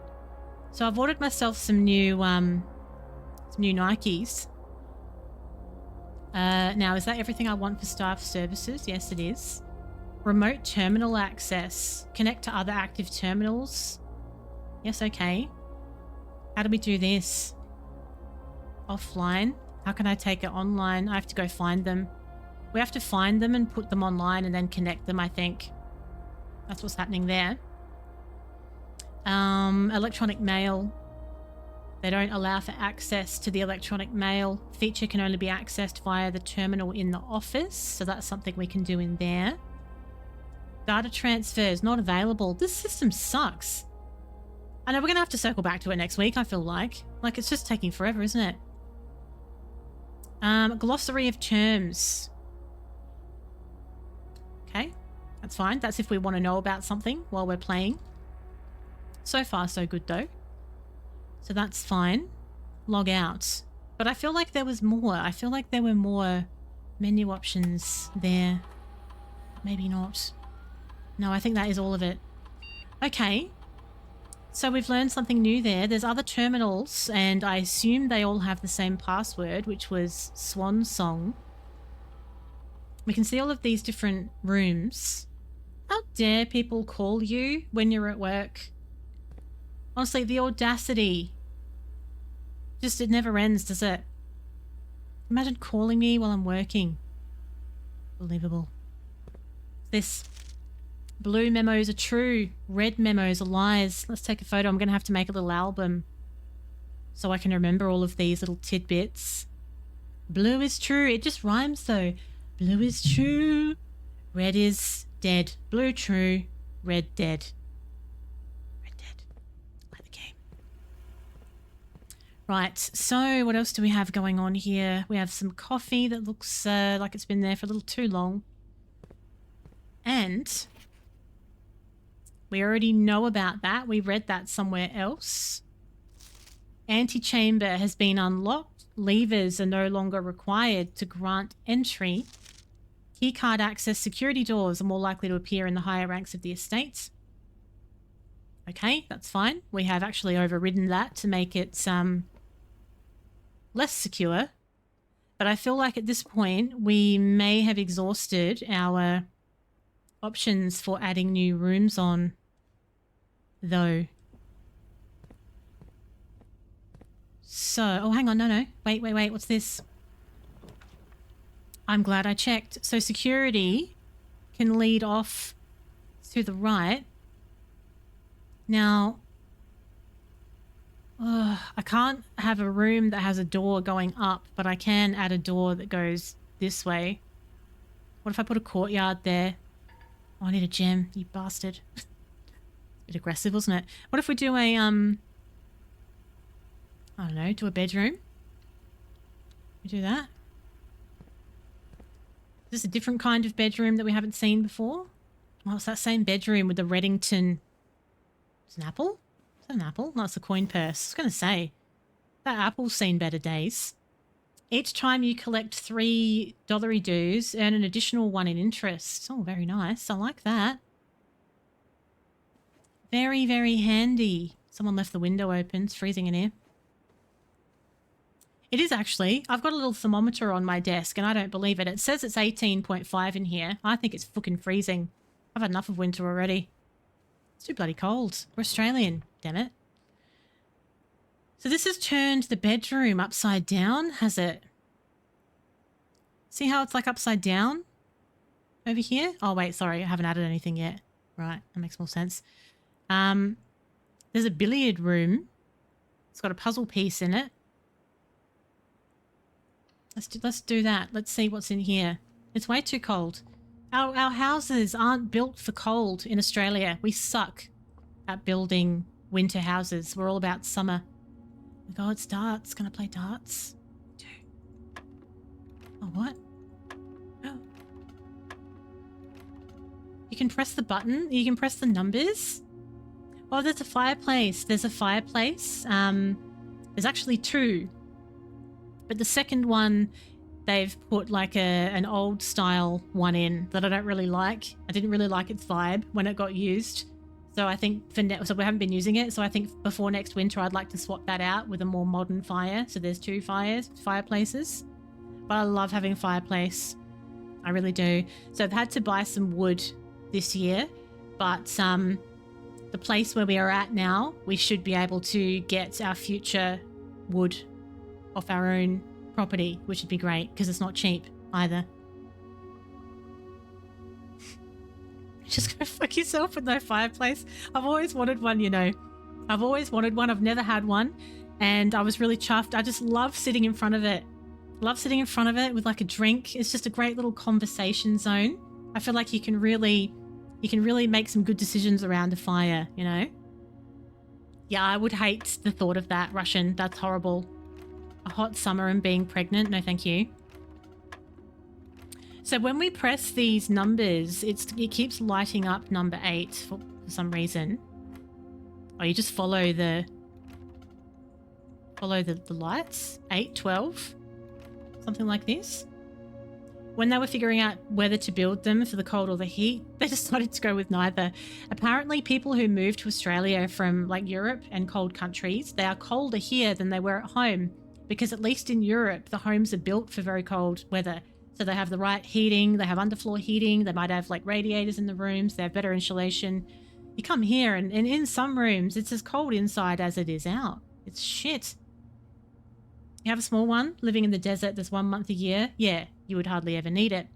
So I've ordered myself some new Nikes. Now, is that everything I want for staff services? Yes, it is. Remote terminal access. Connect to other active terminals. Yes, okay. How do we do this? Offline. How can I take it online? I have to go find them. We have to find them and put them online and then connect them, I think. That's what's happening there. Electronic mail. They don't allow for access to the electronic mail. Feature can only be accessed via the terminal in the office. So that's something we can do in there. Data transfers not available. This system sucks. I know we're going to have to circle back to it next week, I feel like. Like, it's just taking forever, isn't it? Glossary of terms. Okay, that's fine. That's if we want to know about something while we're playing. So far, so good, though. So that's fine. Log out. But I feel like there was more. I feel like there were more menu options there. Maybe not. No, I think that is all of it. Okay. So we've learned something new there. There's other terminals, and I assume they all have the same password, which was Swan Song. We can see all of these different rooms. How dare people call you when you're at work? Honestly, the audacity. Just, it never ends, does it? Imagine calling me while I'm working. Believable. This. Blue memos are true. Red memos are lies. Let's take a photo. I'm going to have to make a little album so I can remember all of these little tidbits. Blue is true. It just rhymes though. Blue is true. Red is dead. Blue true. Red dead. Red dead. Like the game. Right. So what else do we have going on here? We have some coffee that looks like it's been there for a little too long. And we already know about that. We read that somewhere else. Antechamber has been unlocked. Levers are no longer required to grant entry. Keycard access security doors are more likely to appear in the higher ranks of the estate. Okay, that's fine. We have actually overridden that to make it less secure. But I feel like at this point we may have exhausted our options for adding new rooms on, though. So, oh, hang on, no. Wait, what's this? I'm glad I checked. So security can lead off to the right. Now, I can't have a room that has a door going up, but I can add a door that goes this way. What if I put a courtyard there? Oh, I need a gem, you bastard. Bit aggressive, wasn't it? What if we do a, I don't know, do a bedroom? We do that? Is this a different kind of bedroom that we haven't seen before? Oh, it's that same bedroom with the Reddington... It's an apple? Is that an apple? No, it's a coin purse. I was going to say, that apple's seen better days. Each time you collect 3 dollary dues, earn an additional 1 in interest. Oh, very nice. I like that. Very, very handy. Someone left the window open. It's freezing in here. It is actually. I've got a little thermometer on my desk and I don't believe it. It says it's 18.5 in here. I think it's fucking freezing. I've had enough of winter already. It's too bloody cold. We're Australian, damn it. So this has turned the bedroom upside down, has it? See how it's like upside down over here? Oh, wait, sorry. I haven't added anything yet. Right, that makes more sense. There's a billiard room. It's got a puzzle piece in it. Let's do that. Let's see what's in here. It's way too cold. Our houses aren't built for cold in Australia. We suck at building winter houses. We're all about summer. Oh God, it's darts. Can I play darts? Oh, what? Oh. You can press the button. You can press the numbers. Oh, there's a fireplace. There's a fireplace. There's actually 2. But the second one, they've put like an old style one in that I don't really like. I didn't really like its vibe when it got used. So I think so we haven't been using it. So I think before next winter, I'd like to swap that out with a more modern fire. So there's 2 fireplaces. But I love having a fireplace. I really do. So I've had to buy some wood this year. But the place where we are at now, we should be able to get our future wood off our own property, which would be great because it's not cheap either. Just go fuck yourself with no fireplace. I've always wanted one, you know. I've always wanted one. I've never had one. And I was really chuffed. I just love sitting in front of it. Love sitting in front of it with like a drink. It's just a great little conversation zone. I feel like you can really make some good decisions around a fire, you know? Yeah, I would hate the thought of that, Russian. That's horrible. A hot summer and being pregnant? No, thank you. So when we press these numbers, it keeps lighting up number 8 for some reason. Oh, you just follow the lights. 8, 12, something like this. When they were figuring out whether to build them for the cold or the heat, they decided to go with neither. Apparently, people who moved to Australia from like Europe and cold countries, they are colder here than they were at home. Because at least in Europe, the homes are built for very cold weather. So they have the right heating, they have underfloor heating, they might have like radiators in the rooms, they have better insulation. You come here and in some rooms, it's as cold inside as it is out. It's shit. You have a small one living in the desert that's 1 month a year. Yeah, you would hardly ever need it.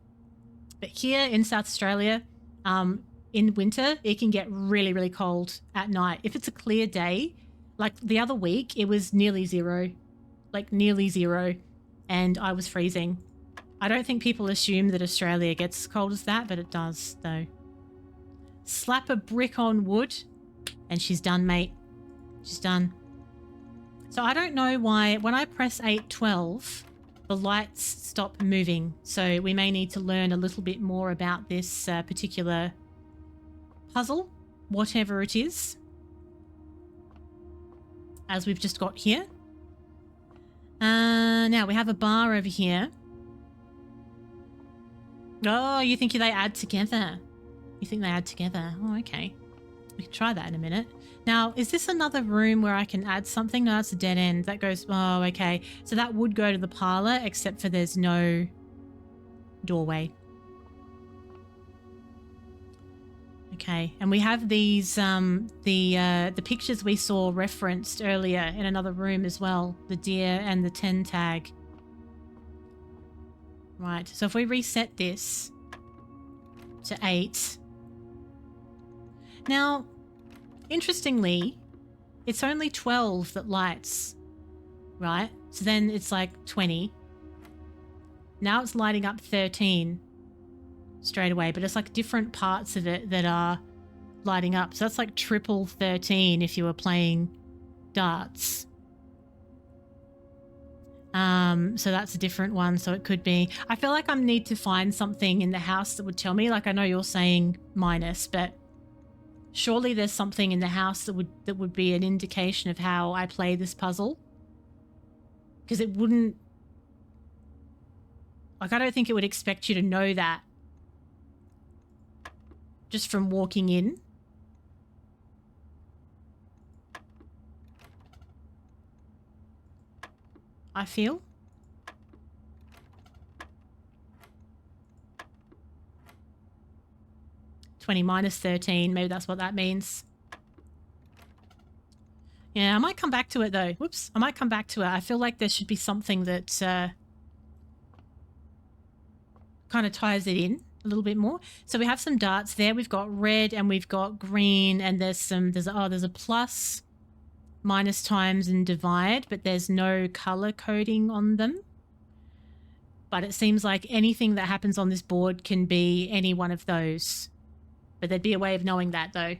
But here in South Australia, in winter, it can get really, really cold at night. If it's a clear day, like the other week, it was nearly zero. Like nearly zero. And I was freezing. I don't think people assume that Australia gets as cold as that, but it does, though. Slap a brick on wood, and she's done, mate. She's done. So I don't know why when I press 812, the lights stop moving. So we may need to learn a little bit more about this particular puzzle, whatever it is, as we've just got here. Now we have a bar over here. Oh, you think they add together? You think they add together? Oh, okay. We can try that in a minute. Now, is this another room where I can add something? No, it's a dead end. That goes... Oh, okay. So that would go to the parlor, except for there's no doorway. Okay. And we have these... the pictures we saw referenced earlier in another room as well. The deer and the 10 tag. Right. So if we reset this... to 8. Now, interestingly, it's only 12 that lights, right? So then it's like 20. Now it's lighting up 13 straight away, but it's like different parts of it that are lighting up. So that's like triple 13 if you were playing darts. So that's a different one. So it could be, I feel like I need to find something in the house that would tell me, like I know you're saying minus, but surely there's something in the house that would be an indication of how I play this puzzle. Because it wouldn't, like I don't think it would expect you to know that just from walking in. I feel. -20 minus 13, maybe that's what that means. Yeah, I might come back to it though. Whoops, I might come back to it. I feel like there should be something that kind of ties it in a little bit more. So we have some darts there. We've got red and we've got green, and there's a plus, minus, times, and divide, but there's no color coding on them. But it seems like anything that happens on this board can be any one of those. But there'd be a way of knowing that though.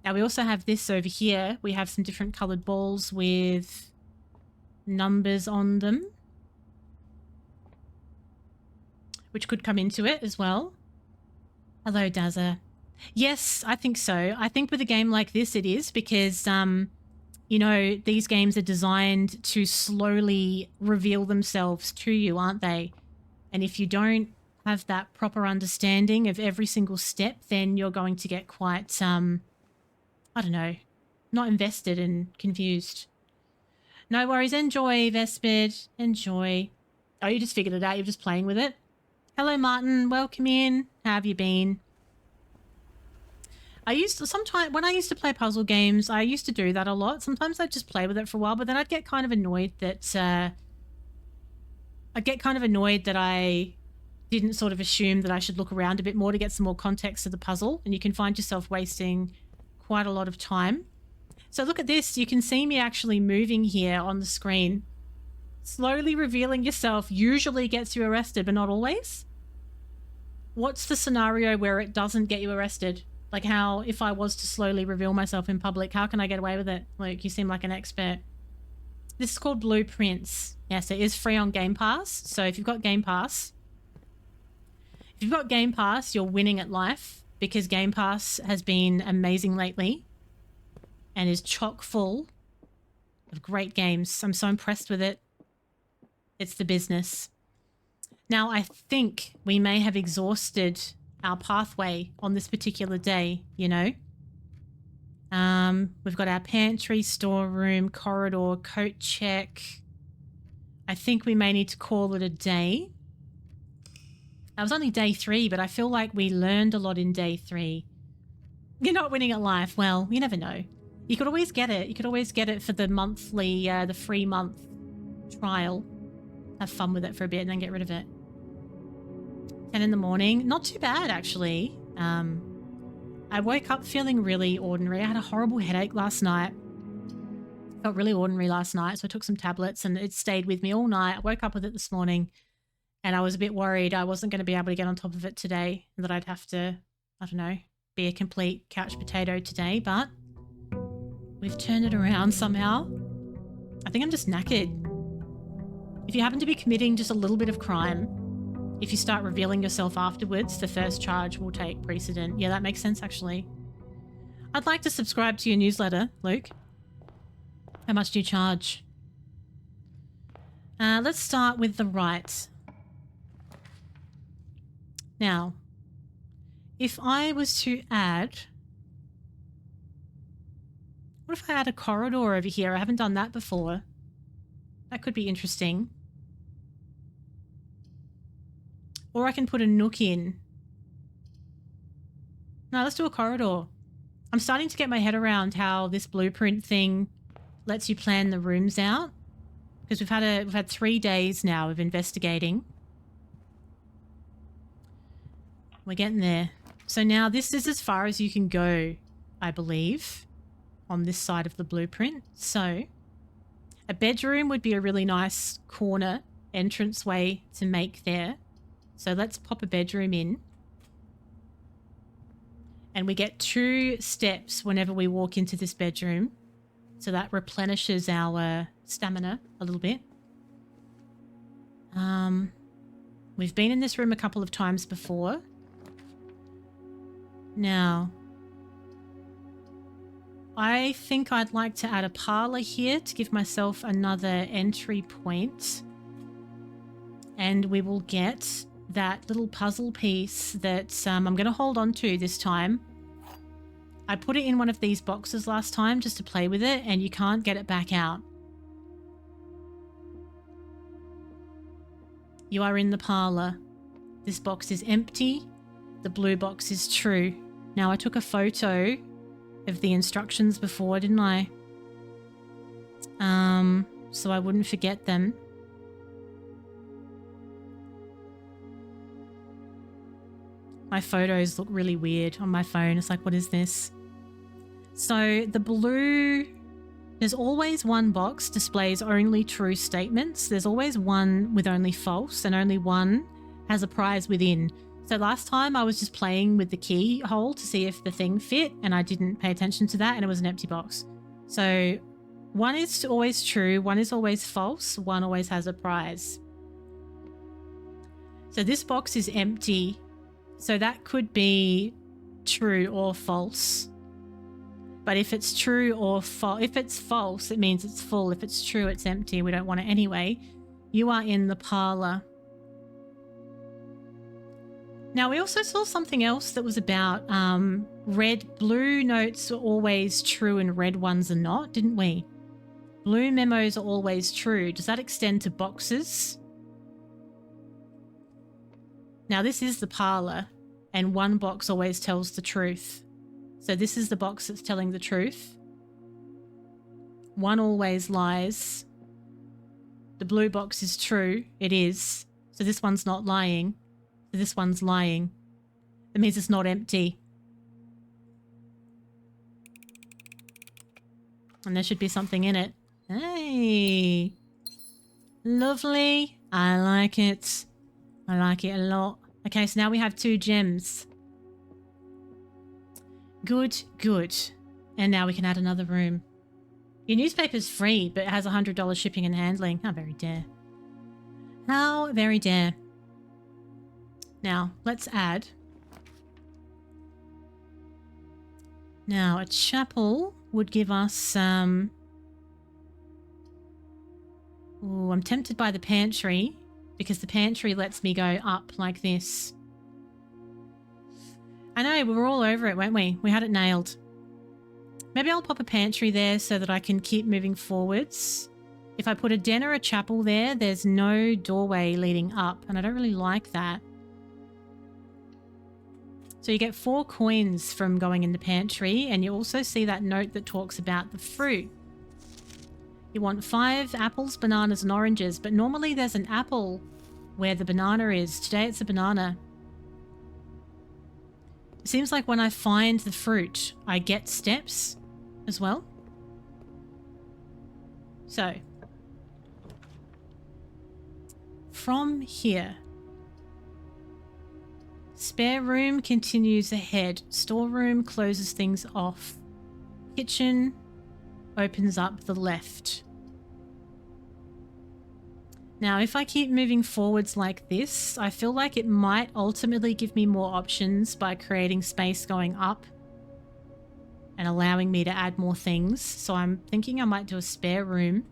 Now we also have this over here. We have some different colored balls with numbers on them, which could come into it as well. Hello, Dazza. Yes, I think so. I think with a game like this it is, because you know, these games are designed to slowly reveal themselves to you, aren't they? And if you don't have that proper understanding of every single step, then you're going to get quite, I don't know, not invested and confused. No worries. Enjoy, Vespid. Enjoy. Oh, you just figured it out. You're just playing with it. Hello, Martin. Welcome in. How have you been? When I used to play puzzle games, I used to do that a lot. Sometimes I'd just play with it for a while, but then I'd get kind of annoyed that I didn't sort of assume that I should look around a bit more to get some more context to the puzzle, and you can find yourself wasting quite a lot of time. So look at this. You can see me actually moving here on the screen. Slowly revealing yourself usually gets you arrested, but not always. What's the scenario where it doesn't get you arrested? Like how, if I was to slowly reveal myself in public, how can I get away with it? Like, you seem like an expert. This is called Blueprints. Yes, it is free on Game Pass. So if you've got Game Pass, you're winning at life, because Game Pass has been amazing lately and is chock full of great games. I'm so impressed with it. It's the business. Now, I think we may have exhausted our pathway on this particular day, you know. We've got our pantry, storeroom, corridor, coat check. I think we may need to call it a day. That was only day 3, but I feel like we learned a lot in day 3. You're not winning at life. Well, you never know. You could always get it. You could always get it for the monthly, the free month trial. Have fun with it for a bit and then get rid of it. 10 in the morning. Not too bad, actually. I woke up feeling really ordinary. I had a horrible headache last night. Felt really ordinary last night, so I took some tablets and it stayed with me all night. I woke up with it this morning and I was a bit worried I wasn't going to be able to get on top of it today, and that I'd have to, I don't know, be a complete couch potato today, but we've turned it around somehow. I think I'm just knackered. If you happen to be committing just a little bit of crime, if you start revealing yourself afterwards, the first charge will take precedent. Yeah, that makes sense, actually. I'd like to subscribe to your newsletter, Luke. How much do you charge? Let's start with the right. Now, if I was to add... What if I add a corridor over here? I haven't done that before. That could be interesting. Or I can put a nook in. No, let's do a corridor. I'm starting to get my head around how this blueprint thing lets you plan the rooms out, because we've had 3 days now of investigating. We're getting there. So now this is as far as you can go, I believe, on this side of the blueprint. So a bedroom would be a really nice corner entranceway to make there. So let's pop a bedroom in. And we get 2 steps whenever we walk into this bedroom. So that replenishes our stamina a little bit. We've been in this room a couple of times before. Now, I think I'd like to add a parlor here to give myself another entry point. And we will get that little puzzle piece that I'm going to hold on to this time. I put it in one of these boxes last time just to play with it, and you can't get it back out. You are in the parlor. This box is empty. The blue box is true. Now, I took a photo of the instructions before, didn't I? So I wouldn't forget them. My photos look really weird on my phone. It's like, what is this? So the blue, there's always one box displays only true statements. There's always one with only false, and only one has a prize within. So last time I was just playing with the keyhole to see if the thing fit, and I didn't pay attention to that, and it was an empty box. So one is always true, one is always false, one always has a prize. So this box is empty. So that could be true or false. But if it's true or false, if it's false, it means it's full. If it's true, it's empty. We don't want it anyway. You are in the parlor. Now, we also saw something else that was about blue notes are always true and red ones are not, didn't we? Blue memos are always true. Does that extend to boxes? Now, this is the parlor, and one box always tells the truth. So this is the box that's telling the truth. One always lies. The blue box is true. It is. So this one's not lying. So this one's lying. That means it's not empty. And there should be something in it. Hey. Lovely. I like it. I like it a lot. Okay, so now we have 2 gems. Good, good. And now we can add another room. Your newspaper's free, but it has $100 shipping and handling. How very dare. How very dare. Now, let's add. Now, a chapel would give us Ooh, I'm tempted by the pantry, because the pantry lets me go up like this. I know, we were all over it, weren't we? We had it nailed. Maybe I'll pop a pantry there so that I can keep moving forwards. If I put a den or a chapel there, there's no doorway leading up, and I don't really like that. So you get 4 coins from going in the pantry, and you also see that note that talks about the fruit. You want 5 apples, bananas, and oranges, but normally there's an apple where the banana is. Today it's a banana. It seems like when I find the fruit, I get steps as well. So, from here, spare room continues ahead. Storeroom closes things off. Kitchen opens up the left. Now, if I keep moving forwards like this, I feel like it might ultimately give me more options by creating space going up and allowing me to add more things. So I'm thinking I might do a spare room.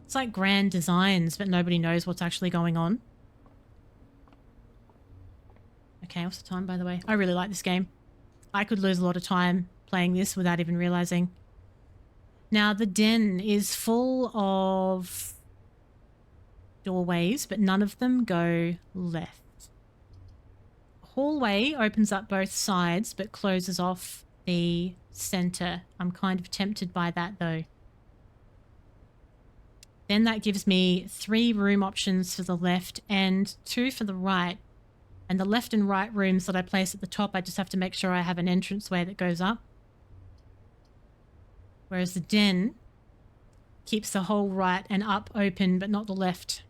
It's like grand designs, but nobody knows what's actually going on. Okay, what's the time, by the way? I really like this game. I could lose a lot of time playing this without even realizing. Now, the den is full of doorways, but none of them go left. Hallway opens up both sides, but closes off the center. I'm kind of tempted by that, though. Then that gives me 3 room options for the left and 2 for the right. And the left and right rooms that I place at the top, I just have to make sure I have an entranceway that goes up. Whereas the den keeps the whole right and up open, but not the left.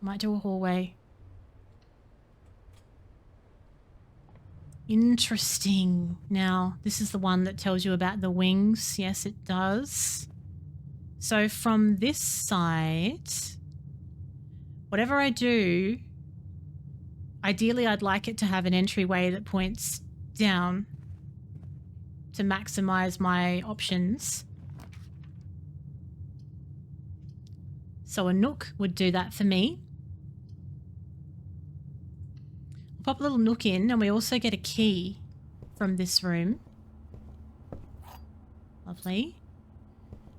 I might do a hallway. Interesting. Now, this is the one that tells you about the wings. Yes, it does. So from this side, whatever I do, ideally I'd like it to have an entryway that points down to maximize my options. So a nook would do that for me. Pop a little nook in, and we also get a key from this room. Lovely.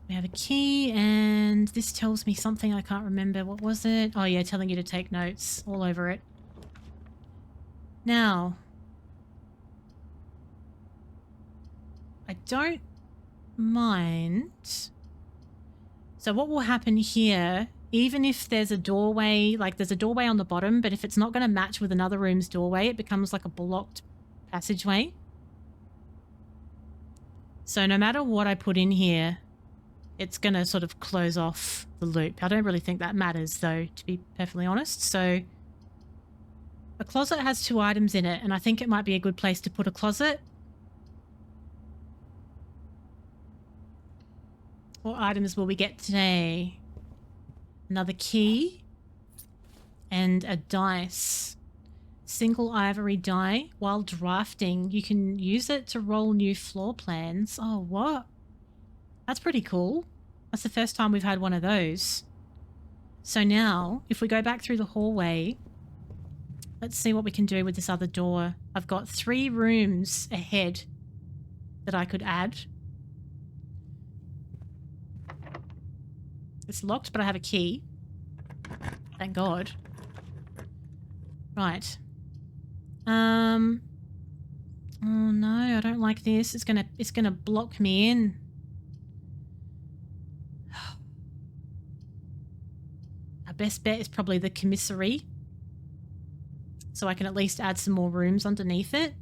We have a key, and this tells me something I can't remember. What was it? Oh yeah, telling you to take notes all over it. Now, I don't mind. So what will happen here, even if there's a doorway, like there's a doorway on the bottom, but if it's not going to match with another room's doorway, it becomes like a blocked passageway. So no matter what I put in here, it's going to sort of close off the loop. I don't really think that matters though, to be perfectly honest. So a closet has 2 items in it, and I think it might be a good place to put a closet. What items will we get today? Another key and a dice. Single ivory die. While drafting, you can use it to roll new floor plans. Oh, what? That's pretty cool. That's the first time we've had one of those. So now, if we go back through the hallway, let's see what we can do with this other door. I've got 3 rooms ahead that I could add. It's locked, but I have a key. Thank God. Right. Oh no, I don't like this. It's gonna block me in. Our best bet is probably the commissary. So I can at least add some more rooms underneath it.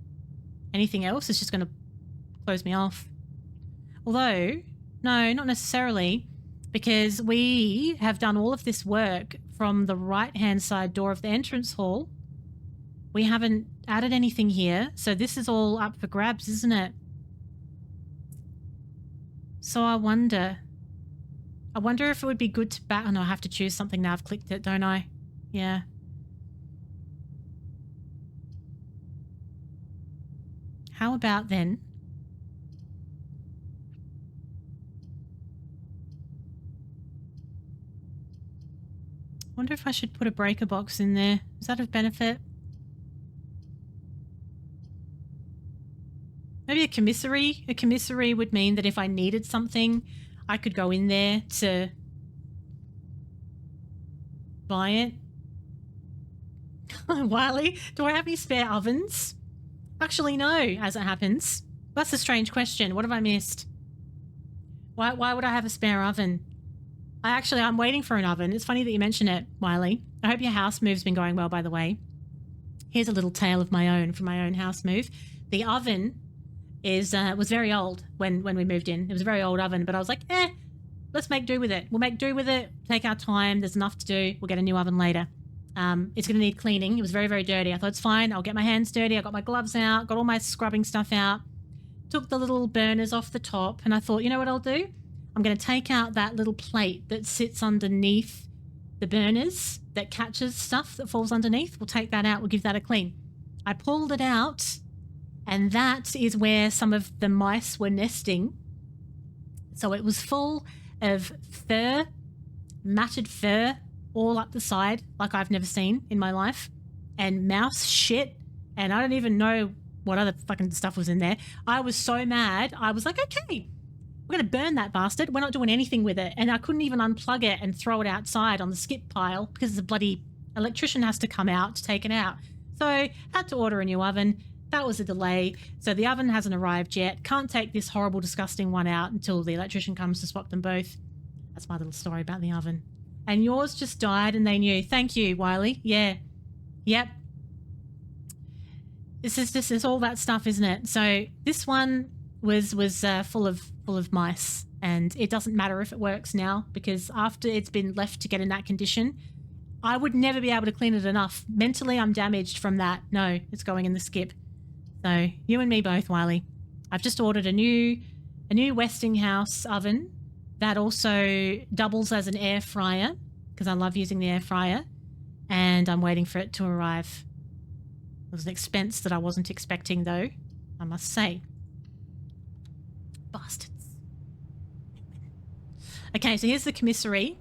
Anything else is just gonna close me off. Although, no, not necessarily. Because we have done all of this work from the right-hand side door of the entrance hall. We haven't added anything here, so this is all up for grabs, isn't it? So I wonder if it would be good to oh no, I have to choose something now. I've clicked it, don't I? Yeah. How about then? Wonder if I should put a breaker box in there. Is that of benefit? Maybe a commissary? A commissary would mean that if I needed something, I could go in there to buy it. Wiley, do I have any spare ovens? Actually, no, as it happens. That's a strange question. What have I missed? Why would I have a spare oven? I'm waiting for an oven. It's funny that you mention it, Wiley. I hope your house move's been going well, by the way. Here's a little tale of my own from my own house move. The oven was very old when we moved in. It was a very old oven, but I was like, let's make do with it. We'll make do with it, take our time. There's enough to do. We'll get a new oven later. It's going to need cleaning. It was very, very dirty. I thought it's fine. I'll get my hands dirty. I got my gloves out, got all my scrubbing stuff out, took the little burners off the top, and I thought, you know what I'll do? I'm going to take out that little plate that sits underneath the burners that catches stuff that falls underneath. We'll take that out. We'll give that a clean. I pulled it out, and that is where some of the mice were nesting. So it was full of fur, matted fur, all up the side, like I've never seen in my life, and mouse shit, and I don't even know what other fucking stuff was in there. I was so mad. I was like, okay, we're going to burn that bastard. We're not doing anything with it. And I couldn't even unplug it and throw it outside on the skip pile because the bloody electrician has to come out to take it out. So I had to order a new oven. That was a delay. So the oven hasn't arrived yet. Can't take this horrible, disgusting one out until the electrician comes to swap them both. That's my little story about the oven. And yours just died and they knew. Thank you, Wiley. Yeah. Yep. It's all that stuff, isn't it? So this one was full of mice, and it doesn't matter if it works now, because after it's been left to get in that condition, I would never be able to clean it enough. Mentally, I'm damaged from that. No, it's going in the skip. So you and me both, Wiley. I've just ordered a new Westinghouse oven that also doubles as an air fryer, because I love using the air fryer, and I'm waiting for it to arrive. It was an expense that I wasn't expecting, though, I must say. Bastards. Okay, so here's the commissary.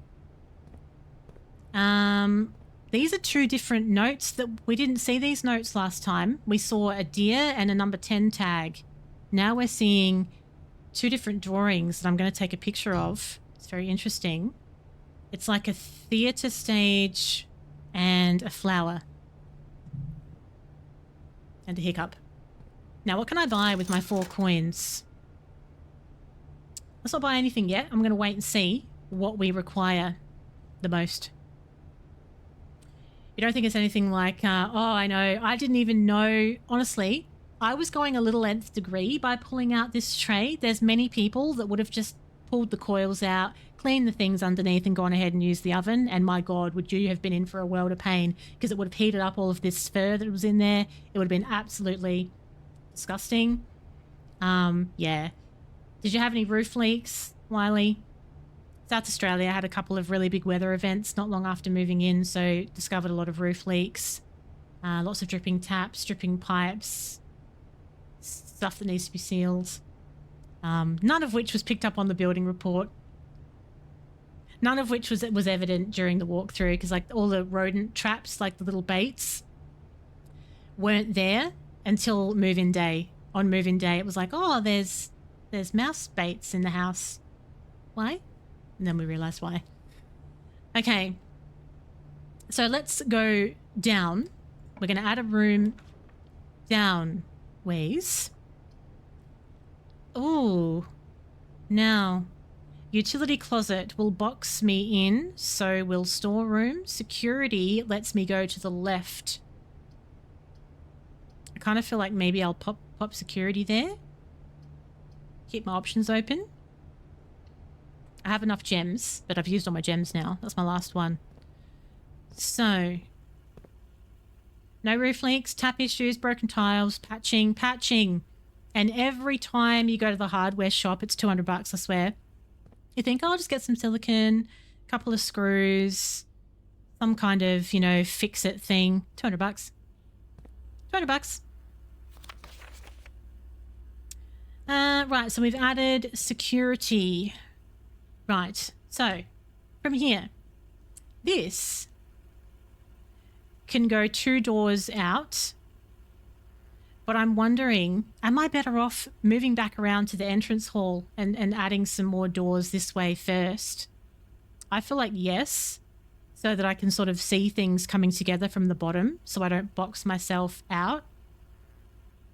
These are two different notes that we didn't see these notes last time. We saw a deer and a number 10 tag. Now we're seeing two different drawings that I'm going to take a picture of. It's very interesting. It's like a theatre stage and a flower. And a hiccup. Now, what can I buy with my 4 coins? Let's not buy anything yet. I'm going to wait and see what we require the most. You don't think it's anything like, oh, I know, I didn't even know. Honestly, I was going a little nth degree by pulling out this tray. There's many people that would have just pulled the coils out, cleaned the things underneath and gone ahead and used the oven. And my God, would you have been in for a world of pain, because it would have heated up all of this fur that was in there. It would have been absolutely disgusting. Yeah. Did you have any roof leaks, Wiley? South Australia had a couple of really big weather events not long after moving in, so discovered a lot of roof leaks, lots of dripping taps, dripping pipes, stuff that needs to be sealed. None of which was picked up on the building report. None of which was evident during the walkthrough, because like all the rodent traps, like the little baits, weren't there until move-in day. On move-in day, it was like, oh, there's mouse baits in the house. Why? And then we realized why. Okay. So let's go down. We're going to add a room down ways. Ooh. Now, utility closet will box me in, so will storeroom. Security lets me go to the left. I kind of feel like maybe I'll pop security there. Keep my options open. I have enough gems, but I've used all my gems now. That's my last one. So, no roof leaks, tap issues, broken tiles, patching. And every time you go to the hardware shop, it's $200, I swear. You think, oh, I'll just get some silicone, a couple of screws, some kind of, you know, fix-it thing. $200. $200. Right, so we've added security. Right, so from here, this can go 2 doors out, but I'm wondering, am I better off moving back around to the entrance hall and adding some more doors this way first? I feel like yes, so that I can sort of see things coming together from the bottom so I don't box myself out.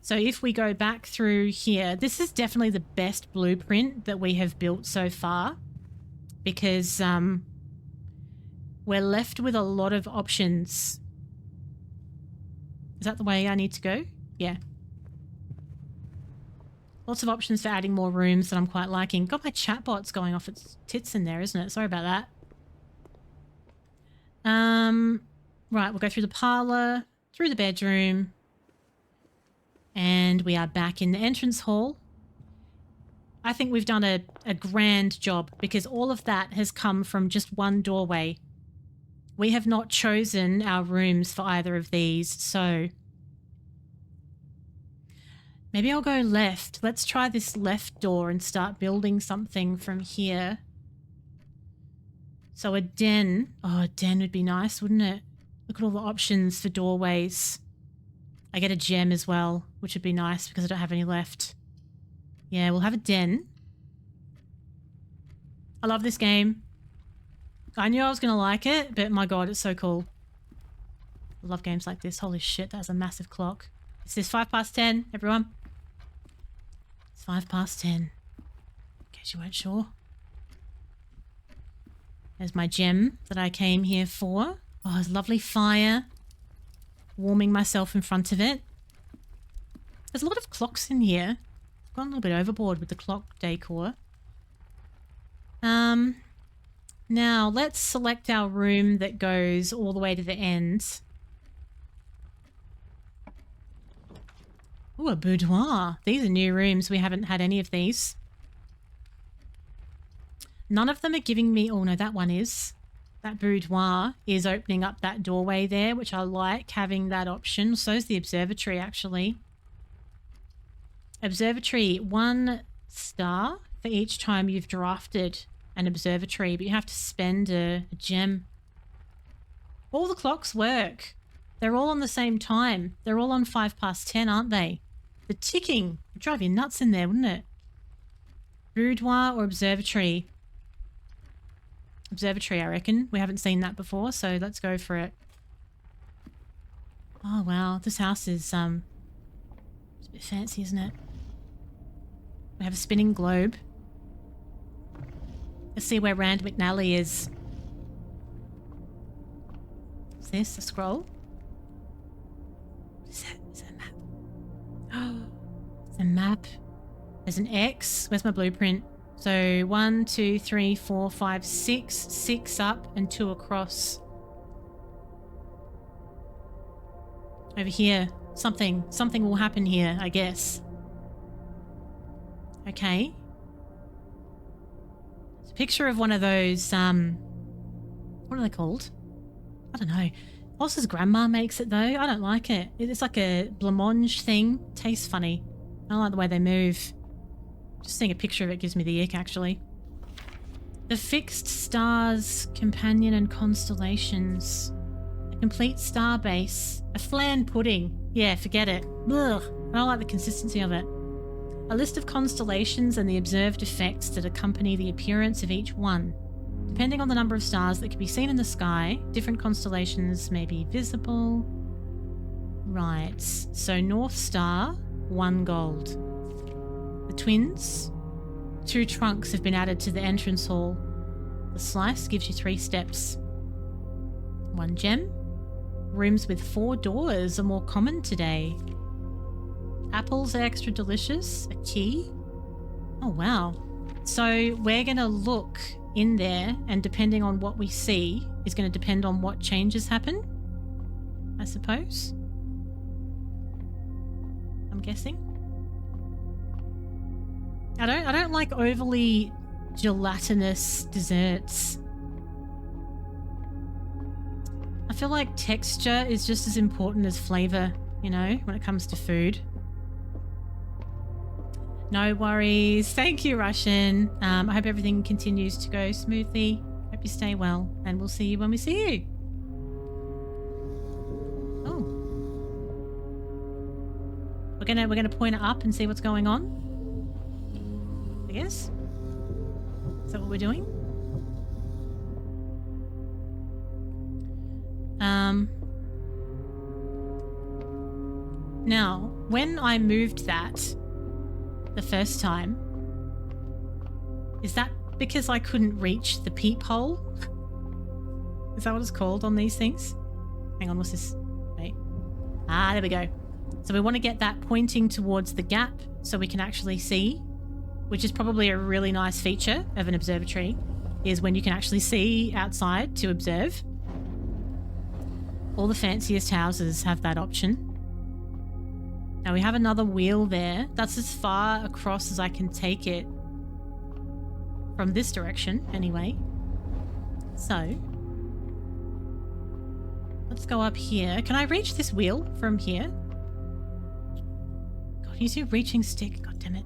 So if we go back through here, this is definitely the best blueprint that we have built so far, because we're left with a lot of options. Is that the way I need to go? Yeah. Lots of options for adding more rooms that I'm quite liking. God, my chatbot's going off its tits in there, isn't it? Sorry about that. Right, we'll go through the parlor, through the bedroom, and we are back in the entrance hall. I think we've done a grand job, because all of that has come from just one doorway. We have not chosen our rooms for either of these, so maybe I'll go left. Let's try this left door and start building something from here. So a den. Oh, a den would be nice, wouldn't it? Look at all the options for doorways. I get a gem as well, which would be nice because I don't have any left. Yeah, we'll have a den. I love this game. I knew I was going to like it, but my God, it's so cool. I love games like this. Holy shit, that's a massive clock. This is 10:05, everyone. It's 10:05. In case you weren't sure. There's my gem that I came here for. Oh, there's lovely fire. warming myself in front of it. There's a lot of clocks in here. I've gone a little bit overboard with the clock decor. Now let's select our room that goes all the way to the end. Ooh, a boudoir. These are new rooms. We haven't had any of these. None of them are giving me... Oh, no, that one is. That boudoir is opening up that doorway there, which I like having that option. So is the observatory, actually. Observatory, 1 star for each time you've drafted an observatory, but you have to spend a gem. All the clocks work. They're all on the same time. They're all on 10:05, aren't they? The ticking would drive you nuts in there, wouldn't it? Boudoir or observatory? Observatory, I reckon. We haven't seen that before, so let's go for it. Oh, wow. This house is, it's a bit fancy, isn't it? We have a spinning globe. Let's see where Rand McNally is. What's this? A scroll? What is that? Is that a map? Oh, it's a map. There's an X. Where's my blueprint? So 1, 2, 3, 4, 5, 6. 6 up and 2 across. Over here. Something will happen here, I guess. Okay. It's a picture of one of those, what are they called? I don't know. Ross's grandma makes it though. I don't like it. It's like a blancmange thing. Tastes funny. I don't like the way they move. Just seeing a picture of it gives me the ick, actually. The fixed stars, companion and constellations. A complete star base. A flan pudding. Yeah, forget it. Ugh. I don't like the consistency of it. A list of constellations and the observed effects that accompany the appearance of each one. Depending on the number of stars that can be seen in the sky, different constellations may be visible. Right. So North Star, 1 gold. The twins, 2 trunks have been added to the entrance hall. The slice gives you 3 steps. 1 gem. Rooms with 4 doors are more common today. Apples are extra delicious. A key. Oh, wow. So we're going to look in there, and depending on what we see is going to depend on what changes happen, I suppose. I'm guessing. I don't like overly gelatinous desserts. I feel like texture is just as important as flavor, you know, when it comes to food. No worries. Thank you, Russian. I hope everything continues to go smoothly. Hope you stay well, and we'll see you when we see you. Oh. We're gonna point it up and see what's going on. I guess. Is that what we're doing? Now, when I moved that the first time, is that because I couldn't reach the peephole? Is that what it's called on these things? Hang on, what's this? Wait. Ah, there we go. So we want to get that pointing towards the gap so we can actually see, which is probably a really nice feature of an observatory, is when you can actually see outside to observe. All the fanciest houses have that option. Now we have another wheel there. That's as far across as I can take it from this direction, anyway. So, let's go up here. Can I reach this wheel from here? God, use your reaching stick. God damn it.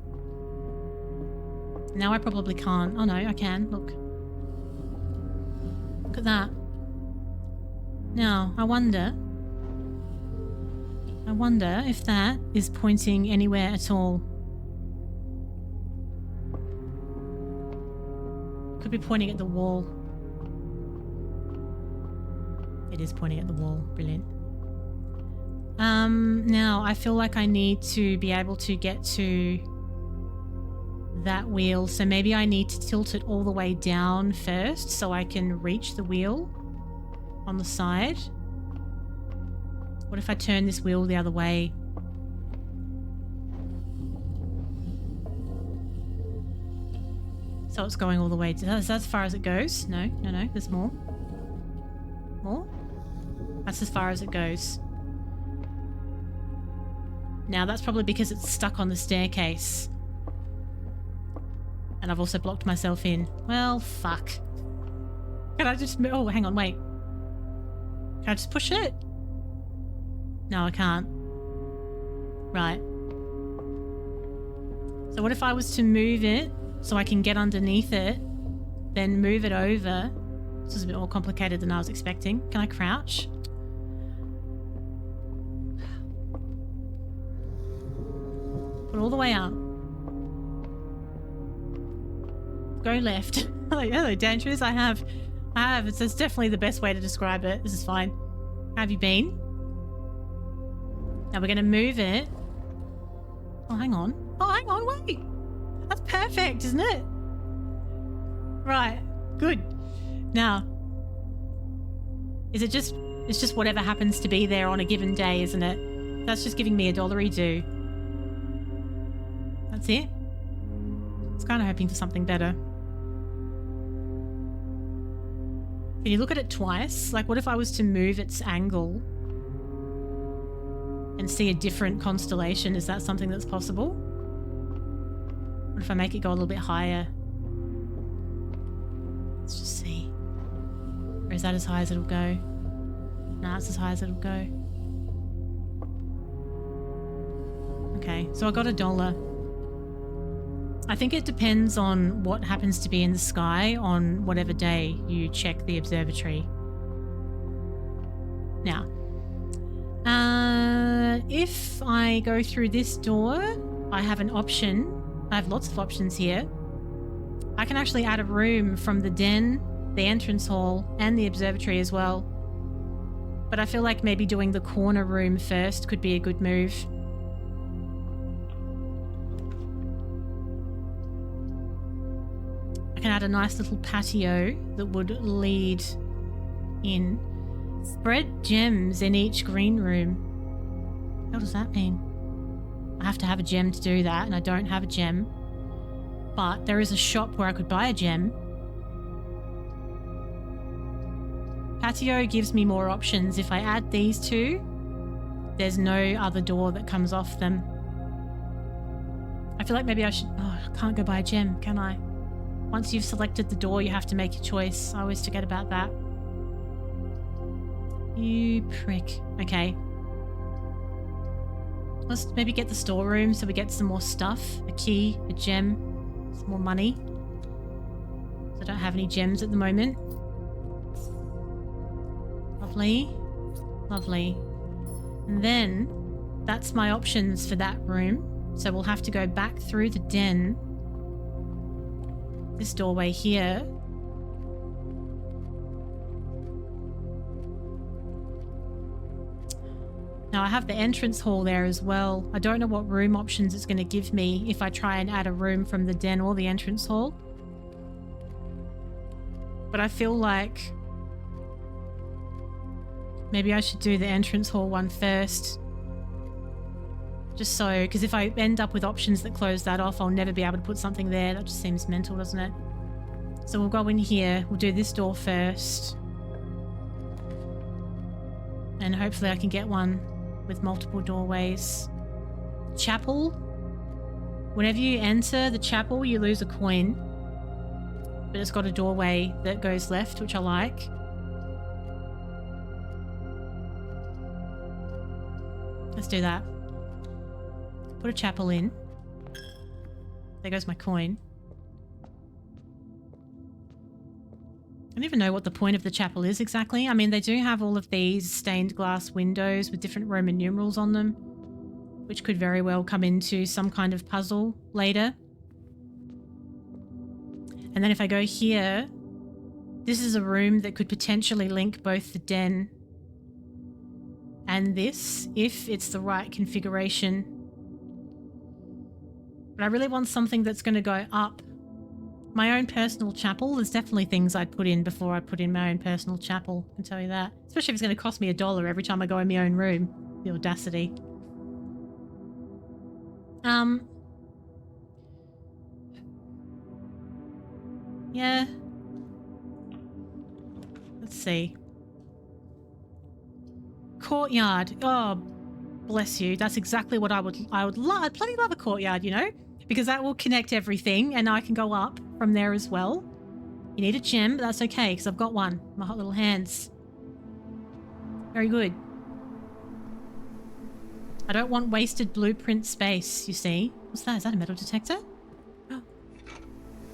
Now I probably can't. Oh no, I can. Look. Look at that. Now, I wonder if that is pointing anywhere at all. Could be pointing at the wall. It is pointing at the wall. Brilliant. Now I feel like I need to be able to get to that wheel, so maybe I need to tilt it all the way down first so I can reach the wheel on the side. What if I turn this wheel the other way? So it's going all the way to... Is that as far as it goes? No, no, no. There's more. More? That's as far as it goes. Now, that's probably because it's stuck on the staircase. And I've also blocked myself in. Well, fuck. Can I just... Oh, hang on, wait. Can I just push it? No, I can't. Right. So what if I was to move it so I can get underneath it, then move it over? This is a bit more complicated than I was expecting. Can I crouch? Put all the way up. Go left. Hello, dangerous. I have. It's definitely the best way to describe it. This is fine. How have you been? Now we're going to move it. Oh, hang on. Oh, hang on. Wait. That's perfect, isn't it? Right. Good. Now, it's just whatever happens to be there on a given day, isn't it? That's just giving me a $1 due. That's it. I was kind of hoping for something better. Can you look at it twice? Like, what if I was to move its angle and see a different constellation? Is that something that's possible? What if I make it go a little bit higher? Let's just see. Or is that as high as it'll go? No, it's as high as it'll go. Okay, so I got $1. I think it depends on what happens to be in the sky on whatever day you check the observatory. Now, if I go through this door, I have an option. I have lots of options here. I can actually add a room from the den, the entrance hall, and the observatory as well. But I feel like maybe doing the corner room first could be a good move. I can add a nice little patio that would lead in. Spread gems in each green room. What does that mean? I have to have a gem to do that, and I don't have a gem. But there is a shop where I could buy a gem. Patio gives me more options. If I add these two, there's no other door that comes off them. I feel like maybe I should... Oh, I can't go buy a gem, can I? Once you've selected the door, you have to make your choice. I always forget about that. You prick. Okay. Let's maybe get the storeroom so we get some more stuff. A key, a gem, some more money. I don't have any gems at the moment. Lovely. Lovely. And then that's my options for that room. So we'll have to go back through the den. This doorway here. Now I have the entrance hall there as well. I don't know what room options it's going to give me if I try and add a room from the den or the entrance hall. But I feel like maybe I should do the entrance hall one first. Just so, because if I end up with options that close that off, I'll never be able to put something there. That just seems mental, doesn't it? So we'll go in here. We'll do this door first. And hopefully I can get one with multiple doorways. Chapel. Whenever you enter the chapel, you lose a coin. But it's got a doorway that goes left, which I like. Let's do that. Put a chapel in. There goes my coin. I don't even know what the point of the chapel is exactly. I mean, they do have all of these stained glass windows with different Roman numerals on them, which could very well come into some kind of puzzle later. And then if I go here, this is a room that could potentially link both the den and this, if it's the right configuration. But I really want something that's going to go up. My own personal chapel, there's definitely things I'd put in before I put in my own personal chapel, I can tell you that. Especially if it's going to cost me $1 every time I go in my own room. The audacity. Yeah. Let's see. Courtyard. Oh, bless you. That's exactly what I'd bloody love a courtyard, you know? Because that will connect everything and I can go up from there as well. You need a gem, but that's okay because I've got one. My hot little hands. Very good. I don't want wasted blueprint space, you see. What's that? Is that a metal detector? Oh.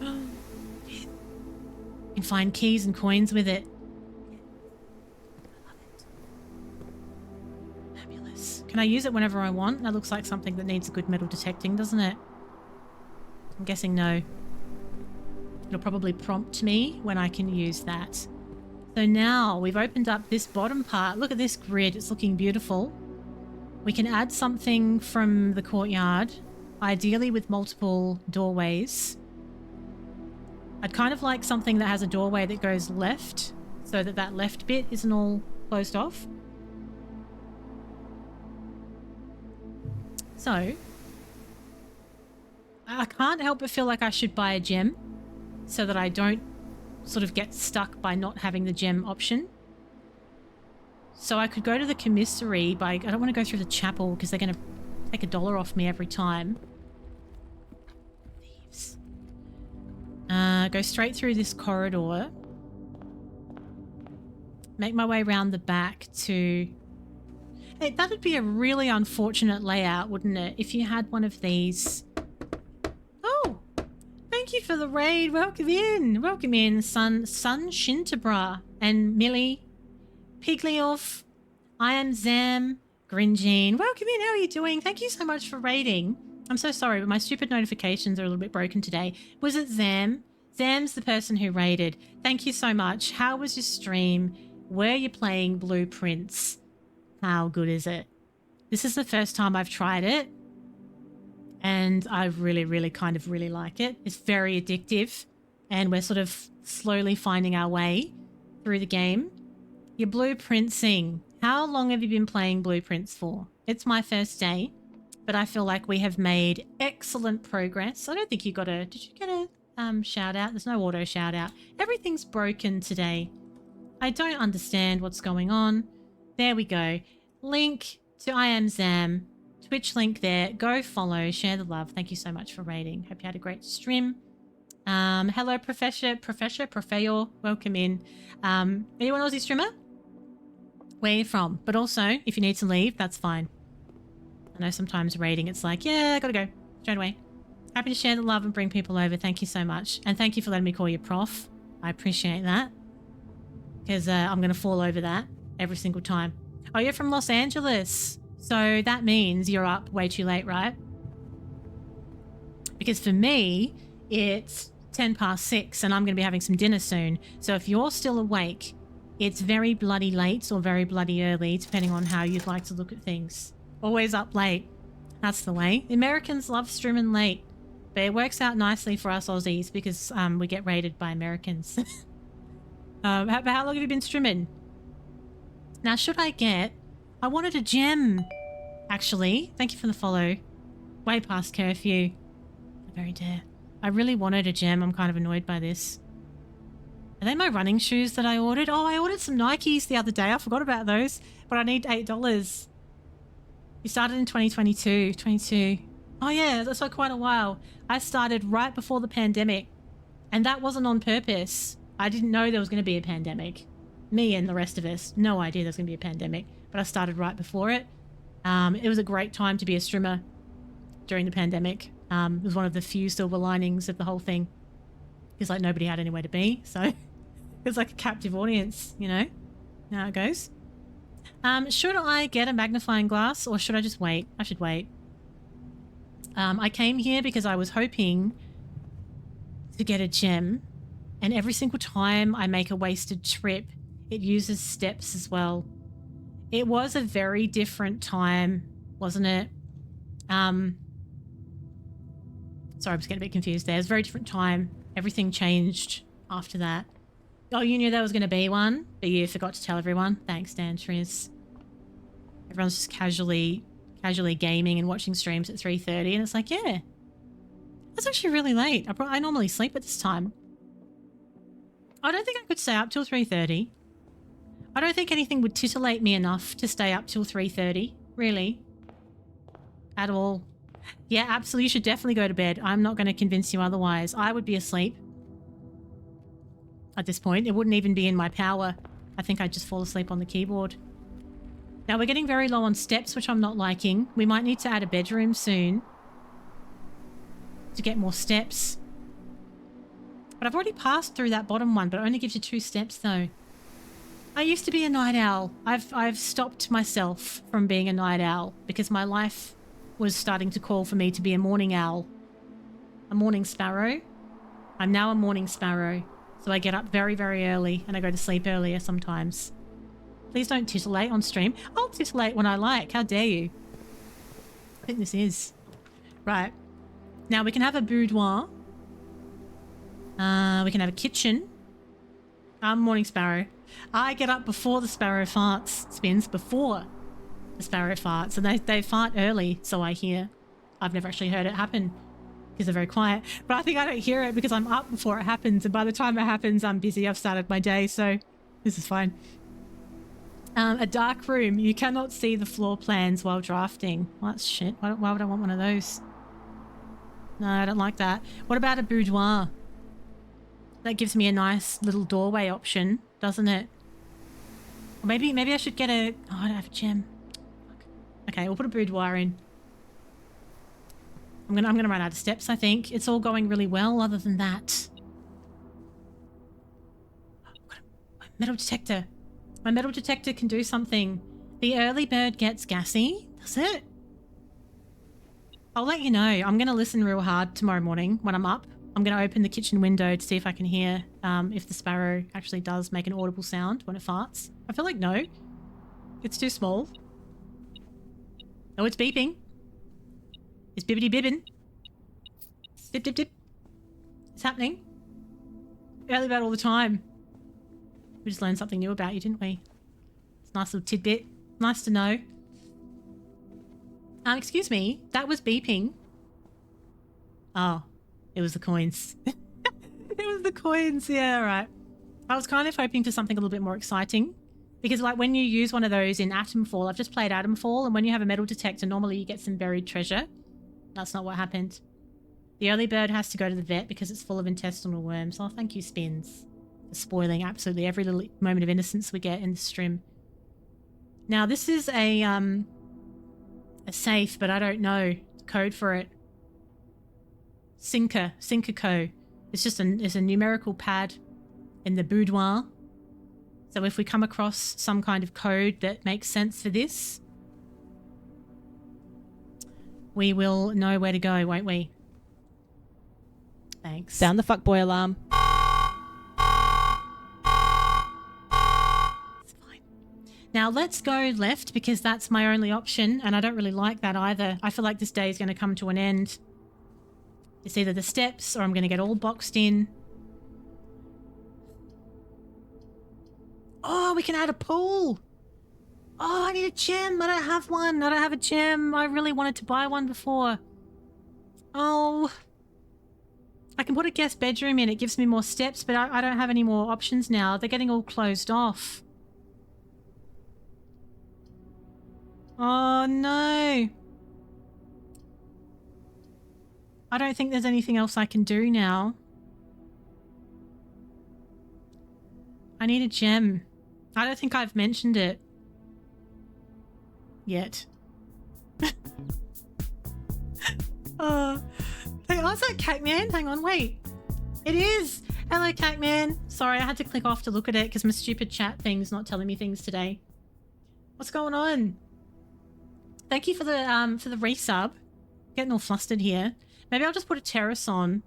Oh. You can find keys and coins with it. Fabulous. Can I use it whenever I want? That looks like something that needs a good metal detecting, doesn't it? I'm guessing no. It'll probably prompt me when I can use that. So now we've opened up this bottom part. Look at this grid. It's looking beautiful. We can add something from the courtyard, ideally with multiple doorways. I'd kind of like something that has a doorway that goes left so that that left bit isn't all closed off. So I can't help but feel like I should buy a gem so that I don't sort of get stuck by not having the gem option. So I could go to the commissary by... I don't want to go through the chapel because they're going to take $1 off me every time. Thieves. Go straight through this corridor. Make my way around the back to... Hey, that'd be a really unfortunate layout, wouldn't it? If you had one of these... Oh! Thank you for the raid. Welcome in. Welcome in, Sun Shintabra and Millie. Piglioff, I am Zam, Gringine. Welcome in, how are you doing? Thank you so much for raiding. I'm so sorry, but my stupid notifications are a little bit broken today. Was it Zam? Zam's the person who raided. Thank you so much. How was your stream? Were you playing Blueprints? How good is it? This is the first time I've tried it, and I really like it. It's very addictive, and we're sort of slowly finding our way through the game. Your blueprintsing. How long have you been playing Blueprints for? It's my first day, but I feel like we have made excellent progress. I don't think you got a... Did you get a shout out? There's no auto shout out. Everything's broken today. I don't understand what's going on. There we go. Link to I Am Zam. Twitch link there. Go follow. Share the love. Thank you so much for raiding. Hope you had a great stream. Hello, Professor. Welcome in. Anyone Aussie streamer? Where are you from? But also, if you need to leave, that's fine. I know sometimes raiding, it's like, yeah, gotta go. Straight away. Happy to share the love and bring people over. Thank you so much. And thank you for letting me call you Prof. I appreciate that. Because I'm going to fall over that every single time. Oh, you're from Los Angeles. So that means you're up way too late, right? Because for me, it's 10 past 6 and I'm going to be having some dinner soon. So if you're still awake... It's very bloody late or very bloody early, depending on how you'd like to look at things. Always up late. That's the way. The Americans love streaming late. But it works out nicely for us Aussies because we get raided by Americans. How long have you been streaming? Now, should I get... I wanted a gem, actually. Thank you for the follow. Way past curfew. I very dare. I really wanted a gem. I'm kind of annoyed by this. Are they my running shoes that I ordered? Oh, I ordered some Nikes the other day. I forgot about those. But I need $8. You started in 2022. 22. Oh, yeah. That's like quite a while. I started right before the pandemic. And that wasn't on purpose. I didn't know there was going to be a pandemic. Me and the rest of us. No idea there was going to be a pandemic. But I started right before it. It was a great time to be a streamer during the pandemic. It was one of the few silver linings of the whole thing. Because like nobody had anywhere to be. So... It's like a captive audience, you know? How it goes. Should I get a magnifying glass or should I just wait? I should wait. I came here because I was hoping to get a gem. And every single time I make a wasted trip, it uses steps as well. It was a very different time, wasn't it? Sorry, I'm just getting a bit confused there. It was a very different time. Everything changed after that. Oh, you knew there was going to be one, but you forgot to tell everyone. Thanks, Dan Triz. Everyone's just casually gaming and watching streams at 3:30, and it's like, yeah, that's actually really late. I normally sleep at this time. I don't think I could stay up till 3:30. I don't think anything would titillate me enough to stay up till 3:30, really. At all. Yeah, absolutely, you should definitely go to bed. I'm not going to convince you otherwise. I would be asleep at this point. It wouldn't even be in my power. I think I'd just fall asleep on the keyboard. Now, we're getting very low on steps, which I'm not liking. We might need to add a bedroom soon to get more steps. But I've already passed through that bottom one, but it only gives you 2 steps, though. I used to be a night owl. I've stopped myself from being a night owl because my life was starting to call for me to be a morning owl. A morning sparrow. I'm now a morning sparrow. So I get up very, very early and I go to sleep earlier sometimes. Please don't titillate on stream. I'll titillate when I like. How dare you? I think this is. Right. Now we can have a boudoir. We can have a kitchen. I'm morning sparrow. I get up before the sparrow farts. Spins before the sparrow farts. And they fart early, so I hear. I've never actually heard it happen because they're very quiet. But I think I don't hear it because I'm up before it happens. And by the time it happens, I'm busy. I've started my day, so this is fine. A dark room. You cannot see the floor plans while drafting. Well, that's shit. Why would I want one of those? No, I don't like that. What about a boudoir? That gives me a nice little doorway option, doesn't it? Or maybe I should get a... Oh, I don't have a gem. Okay, we'll put a boudoir in. I'm gonna run out of steps, I think. It's all going really well other than that. My metal detector. My metal detector can do something. The early bird gets gassy. Does it? I'll let you know. I'm going to listen real hard tomorrow morning when I'm up. I'm going to open the kitchen window to see if I can hear if the sparrow actually does make an audible sound when it farts. I feel like no. It's too small. Oh, it's beeping. It's bibbity bibbin. Dip, dip, dip. It's happening. Early bird all the time. We just learned something new about you, didn't we? It's a nice little tidbit. Nice to know. Excuse me. That was beeping. Oh, it was the coins. It was the coins. Yeah, right. I was kind of hoping for something a little bit more exciting. Because like when you use one of those in Atomfall, I've just played Atomfall, and when you have a metal detector, normally you get some buried treasure. That's not what happened. The early bird has to go to the vet because it's full of intestinal worms. Oh, thank you, Spins. Spoiling absolutely every little moment of innocence we get in the stream. Now this is a safe, but I don't know the code for it. Sinker Co. It's just it's a numerical pad in the boudoir. So if we come across some kind of code that makes sense for this, we will know where to go, won't we? Thanks. Sound the fuckboy alarm. Now let's go left because that's my only option and I don't really like that either. I feel like this day is going to come to an end. It's either the steps or I'm going to get all boxed in. Oh, we can add a pool. Oh, I need a gem. I don't have one. I don't have a gem. I really wanted to buy one before. Oh. I can put a guest bedroom in. It gives me more steps, but I don't have any more options now. They're getting all closed off. Oh, no. I don't think there's anything else I can do now. I need a gem. I don't think I've mentioned it yet. Oh, is that Cacman? Hang on, wait. It is. Hello, Cacman. Sorry, I had to click off to look at it because my stupid chat thing's not telling me things today. What's going on? Thank you for the resub. Getting all flustered here. Maybe I'll just put a terrace on.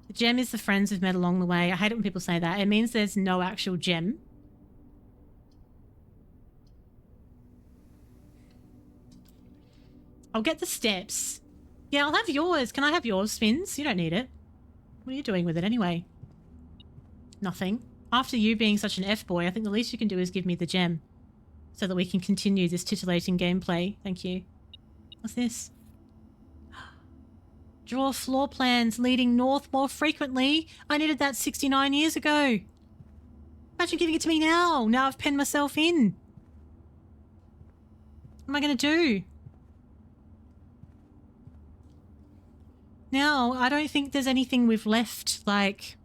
The gem is the friends we've met along the way. I hate it when people say that. It means there's no actual gem. I'll get the steps. Yeah, I'll have yours. Can I have yours, Spins? You don't need it. What are you doing with it anyway? Nothing. After you being such an F-boy, I think the least you can do is give me the gem. so that we can continue this titillating gameplay. Thank you. What's this? Draw floor plans leading north more frequently. I needed that 69 years ago. Imagine giving it to me now. Now I've penned myself in. What am I going to do? Now, I don't think there's anything we've left, like...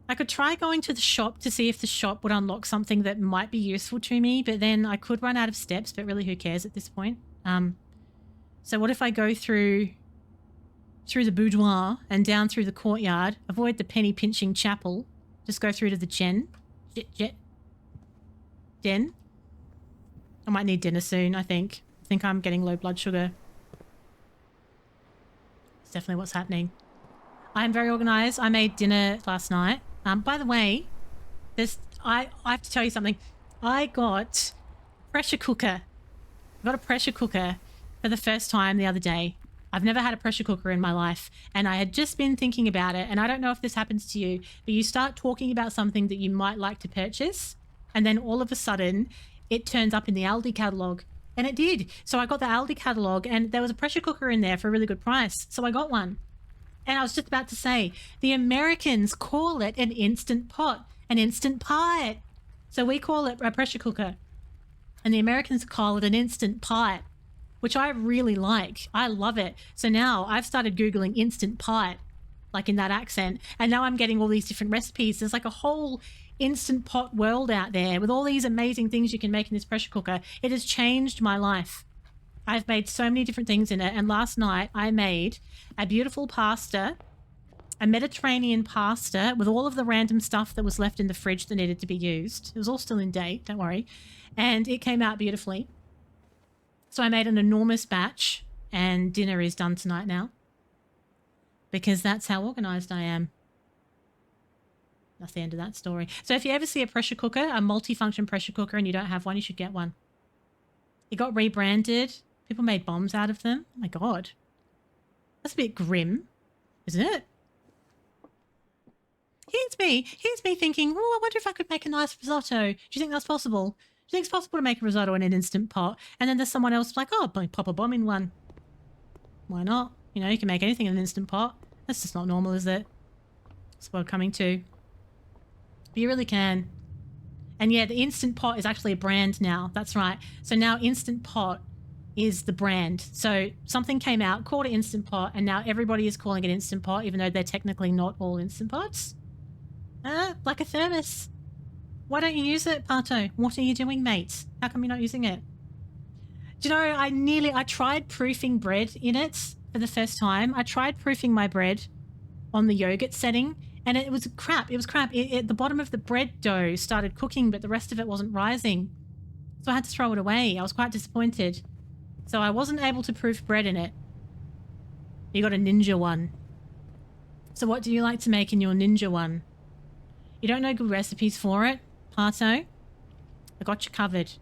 I could try going to the shop to see if the shop would unlock something that might be useful to me, but then I could run out of steps, but really who cares at this point? So what if I go through the boudoir and down through the courtyard, avoid the penny pinching chapel, just go through to the den? I might need dinner soon, I think. I think I'm getting low blood sugar. It's definitely what's happening. I am very organized. I made dinner last night. By the way, I have to tell you something. I got a pressure cooker. I got a pressure cooker for the first time the other day. I've never had a pressure cooker in my life, and I had just been thinking about it, and I don't know if this happens to you, but you start talking about something that you might like to purchase, and then all of a sudden it turns up in the Aldi catalogue, and it did. So I got the Aldi catalogue, and there was a pressure cooker in there for a really good price, so I got one. And I was just about to say, the Americans call it an instant pot, an instant pie. So we call it a pressure cooker, and the Americans call it an instant pie, which I really like. I love it. So now I've started Googling instant pie, like in that accent, and now I'm getting all these different recipes. There's like a whole instant pot world out there with all these amazing things you can make in this pressure cooker. It has changed my life. I've made so many different things in it, and last night I made a beautiful pasta, a Mediterranean pasta with all of the random stuff that was left in the fridge that needed to be used. It was all still in date, don't worry, and it came out beautifully. So I made an enormous batch, and dinner is done tonight now, because that's how organized I am. That's the end of that story. So if you ever see a pressure cooker, a multi-function pressure cooker, and you don't have one, you should get one. It got rebranded. People made bombs out of them. Oh my God. That's a bit grim, isn't it? Here's me thinking, oh, I wonder if I could make a nice risotto. Do you think that's possible? Do you think it's possible to make a risotto in an instant pot? And then there's someone else like, oh, pop a bomb in one. Why not? You know, you can make anything in an instant pot. That's just not normal, is it? That's what I'm coming to. But you really can. And yeah, the Instant Pot is actually a brand now. That's right. So now Instant Pot is the brand. So something came out called it Instant Pot, and now everybody is calling it Instant Pot, even though they're technically not all Instant Pots. Like a thermos. Why don't you use it, Pato? What are you doing, mate? How come you're not using it? Do you know, I tried proofing bread in it for the first time. I tried proofing my bread on the yogurt setting, and it was crap. It was crap. The bottom of the bread dough started cooking, but the rest of it wasn't rising. So I had to throw it away. I was quite disappointed. So I wasn't able to proof bread in it. You got a ninja one. So what do you like to make in your ninja one? You don't know good recipes for it, Pato? I got you covered.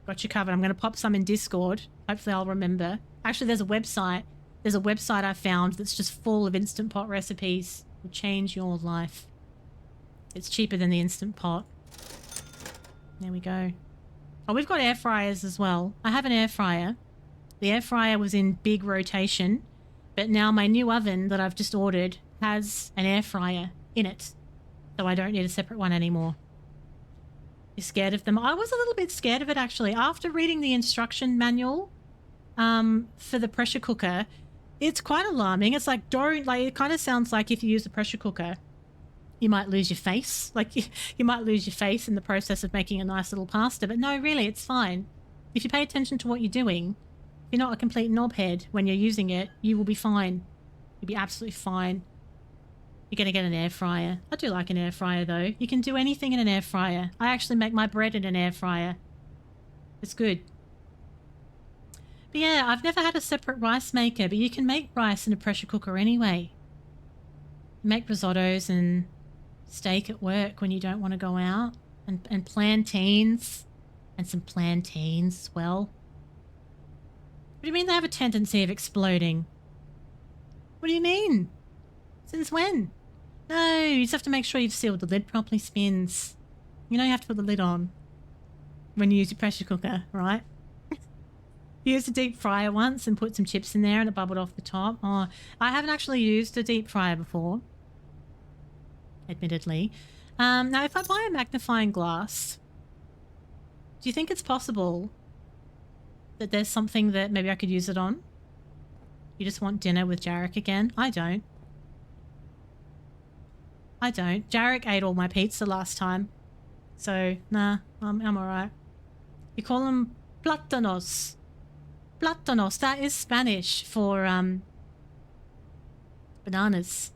Got you covered. I'm going to pop some in Discord. Hopefully I'll remember. Actually, there's a website. There's a website I found that's just full of Instant Pot recipes. Will change your life. It's cheaper than the Instant Pot. There we go. Oh, we've got air fryers as well. I have an air fryer. The air fryer was in big rotation, but now my new oven that I've just ordered has an air fryer in it, so I don't need a separate one anymore. You're scared of them? I was a little bit scared of it, actually. After reading the instruction manual for the pressure cooker, it's quite alarming. It's like, it kind of sounds like if you use a pressure cooker, you might lose your face. Like, you might lose your face in the process of making a nice little pasta. But no, really, it's fine. If you pay attention to what you're doing, if you're not a complete knobhead when you're using it, you will be fine. You'll be absolutely fine. You're going to get an air fryer. I do like an air fryer, though. You can do anything in an air fryer. I actually make my bread in an air fryer. It's good. But yeah, I've never had a separate rice maker, but you can make rice in a pressure cooker anyway. Make risottos and steak at work when you don't want to go out. And plantains. And some plantains as well. What do you mean they have a tendency of exploding? What do you mean? Since when? No, you just have to make sure you've sealed the lid properly, Spins. You know you have to put the lid on when you use your pressure cooker, right? You used a deep fryer once and put some chips in there and it bubbled off the top. Oh, I haven't actually used a deep fryer before, admittedly. Now, if I buy a magnifying glass, do you think it's possible that there's something that maybe I could use it on? You just want dinner with Jarek again? I don't. I don't. Jarek ate all my pizza last time. So, nah, I'm alright. You call them plátanos. Plátanos, that is Spanish for, bananas.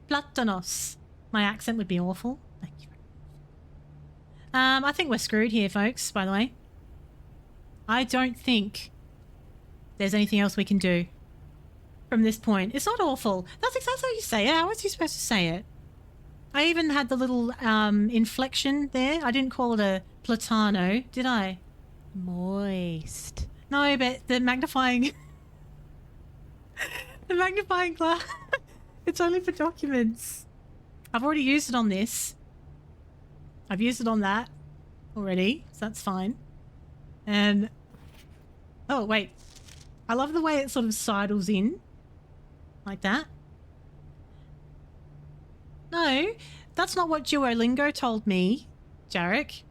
Plátanos. My accent would be awful. Thank you. I think we're screwed here, folks, by the way. I don't think there's anything else we can do from this point. It's not awful. That's exactly how you say it. How was you supposed to say it? I even had the little inflection there. I didn't call it a platano, did I? Moist. No, but the magnifying... the magnifying glass... it's only for documents. I've already used it on this. I've used it on that already, so that's fine. And... oh, wait. I love the way it sort of sidles in. Like that. No, that's not what Duolingo told me, Jarek.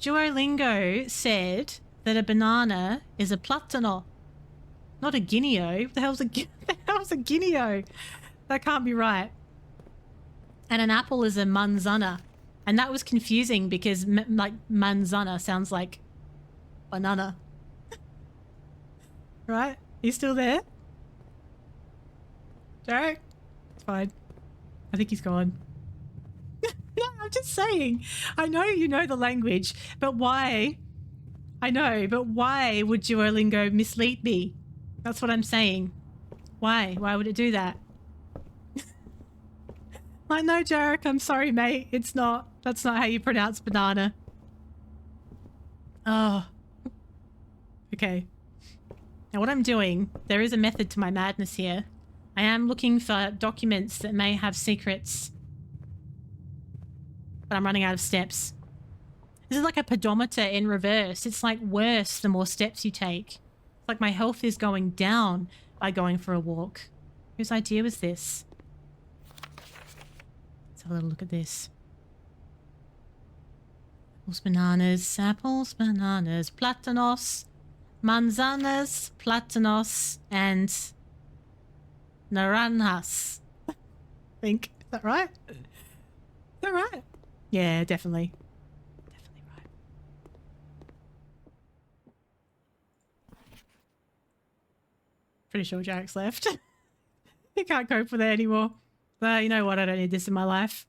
Duolingo said that a banana is a plátano, not a guineo. What the hell's a guineo? That can't be right. And an apple is a manzana. And that was confusing because like manzana sounds like banana. Right? You still there? Jarek? It's fine. I think he's gone. No, I'm just saying. I know you know the language, but why? I know, but why would Duolingo mislead me? That's what I'm saying. Why? Why would it do that? I know, Jarek. I'm sorry, mate. It's not. That's not how you pronounce banana. Oh. Okay. Now what I'm doing, there is a method to my madness here. I am looking for documents that may have secrets. But I'm running out of steps. This is like a pedometer in reverse. It's like worse the more steps you take. It's like my health is going down by going for a walk. Whose idea was this? Let's have a little look at this. Apples, bananas, plátanos, manzanas, plátanos, and naranjas. I think. Is that right? Is that right? Yeah, definitely. Definitely right. Pretty sure Jarek's left. He can't cope with it anymore. But you know what? I don't need this in my life.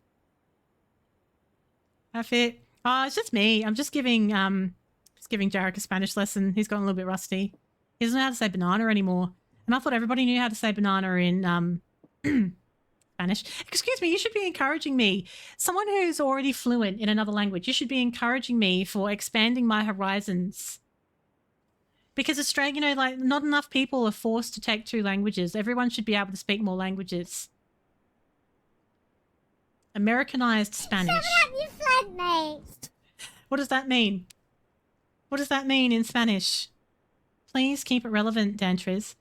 Have it. Oh, it's just me. I'm just giving Jarek a Spanish lesson. He's gotten a little bit rusty. He doesn't know how to say banana anymore. And I thought everybody knew how to say banana in Spanish. Excuse me, you should be encouraging me. Someone who's already fluent in another language, you should be encouraging me for expanding my horizons. Because Australia, you know, like not enough people are forced to take 2 languages. Everyone should be able to speak more languages. Americanized Spanish. Shut up, you flatmate! What does that mean? What does that mean in Spanish? Please keep it relevant, Dantriz.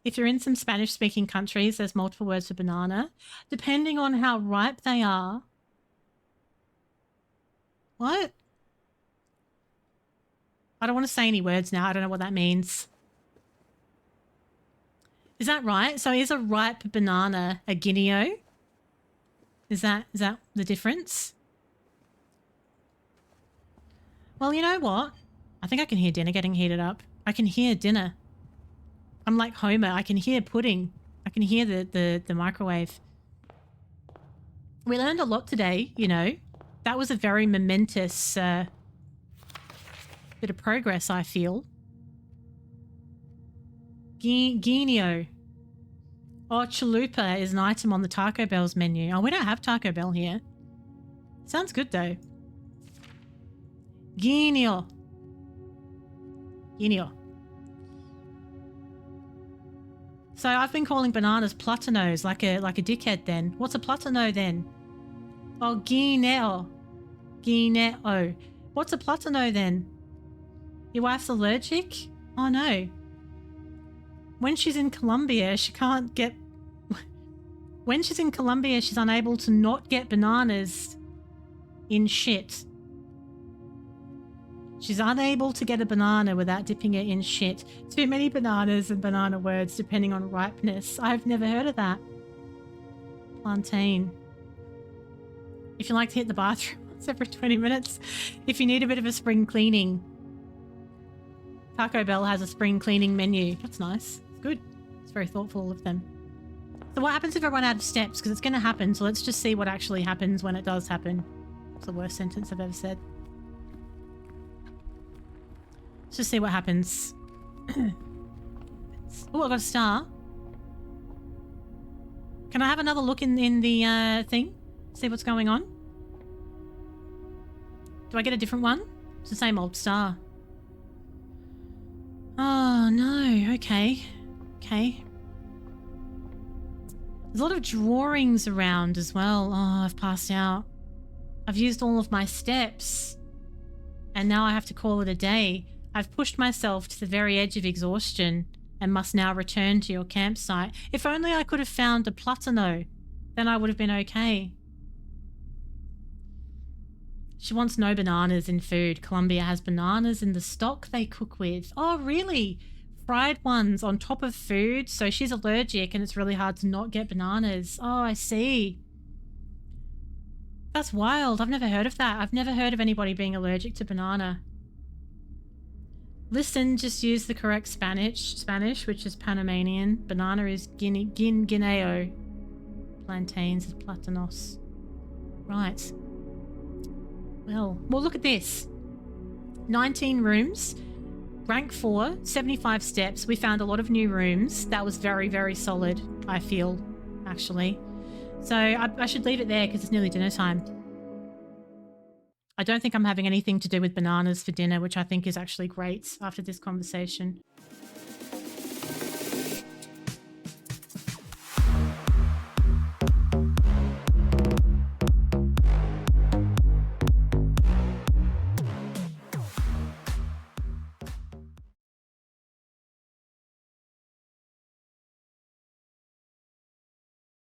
If you're in some Spanish-speaking countries, there's multiple words for banana. Depending on how ripe they are. What? I don't want to say any words now. I don't know what that means. Is that right? So is a ripe banana a guineo? Is that the difference? Well, you know what? I think I can hear dinner getting heated up. I can hear dinner. I'm like Homer. I can hear pudding. I can hear the microwave. We learned a lot today, you know. That was a very momentous bit of progress, I feel. Guineo. Oh, chalupa is an item on the Taco Bell's menu. Oh, we don't have Taco Bell here. Sounds good, though. Guineo. Guineo. So I've been calling bananas platanos like a dickhead then. What's a platano then? Oh, guineo. Guineo. What's a platano then? Your wife's allergic? Oh no. When she's in Colombia, she can't get... When she's in Colombia, she's unable to not get bananas in shit. She's unable to get a banana without dipping it in shit. Too many bananas and banana words depending on ripeness. I've never heard of that. Plantain. If you like to hit the bathroom once every 20 minutes. If you need a bit of a spring cleaning. Taco Bell has a spring cleaning menu. That's nice. It's good. It's very thoughtful of them. So what happens if I run out of steps? Because it's going to happen. So let's just see what actually happens when it does happen. It's the worst sentence I've ever said. Let's just see what happens. Oh, I got a star. Can I have another look in the thing? See what's going on? Do I get a different one? It's the same old star. Oh, no. Okay. Okay. There's a lot of drawings around as well. Oh, I've passed out. I've used all of my steps. And now I have to call it a day. I've pushed myself to the very edge of exhaustion and must now return to your campsite. If only I could have found a platano, then I would have been okay. She wants no bananas in food. Colombia has bananas in the stock they cook with. Oh, really? Fried ones on top of food? So she's allergic and it's really hard to not get bananas. Oh, I see. That's wild. I've never heard of that. I've never heard of anybody being allergic to banana. Listen, just use the correct Spanish, which is Panamanian. Banana is Guineo. Plantains is platanos. Right. Well, look at this. 19 rooms. Rank 4, 75 steps. We found a lot of new rooms. That was very, very solid, I feel, actually. So I should leave it there because it's nearly dinner time. I don't think I'm having anything to do with bananas for dinner, which I think is actually great after this conversation.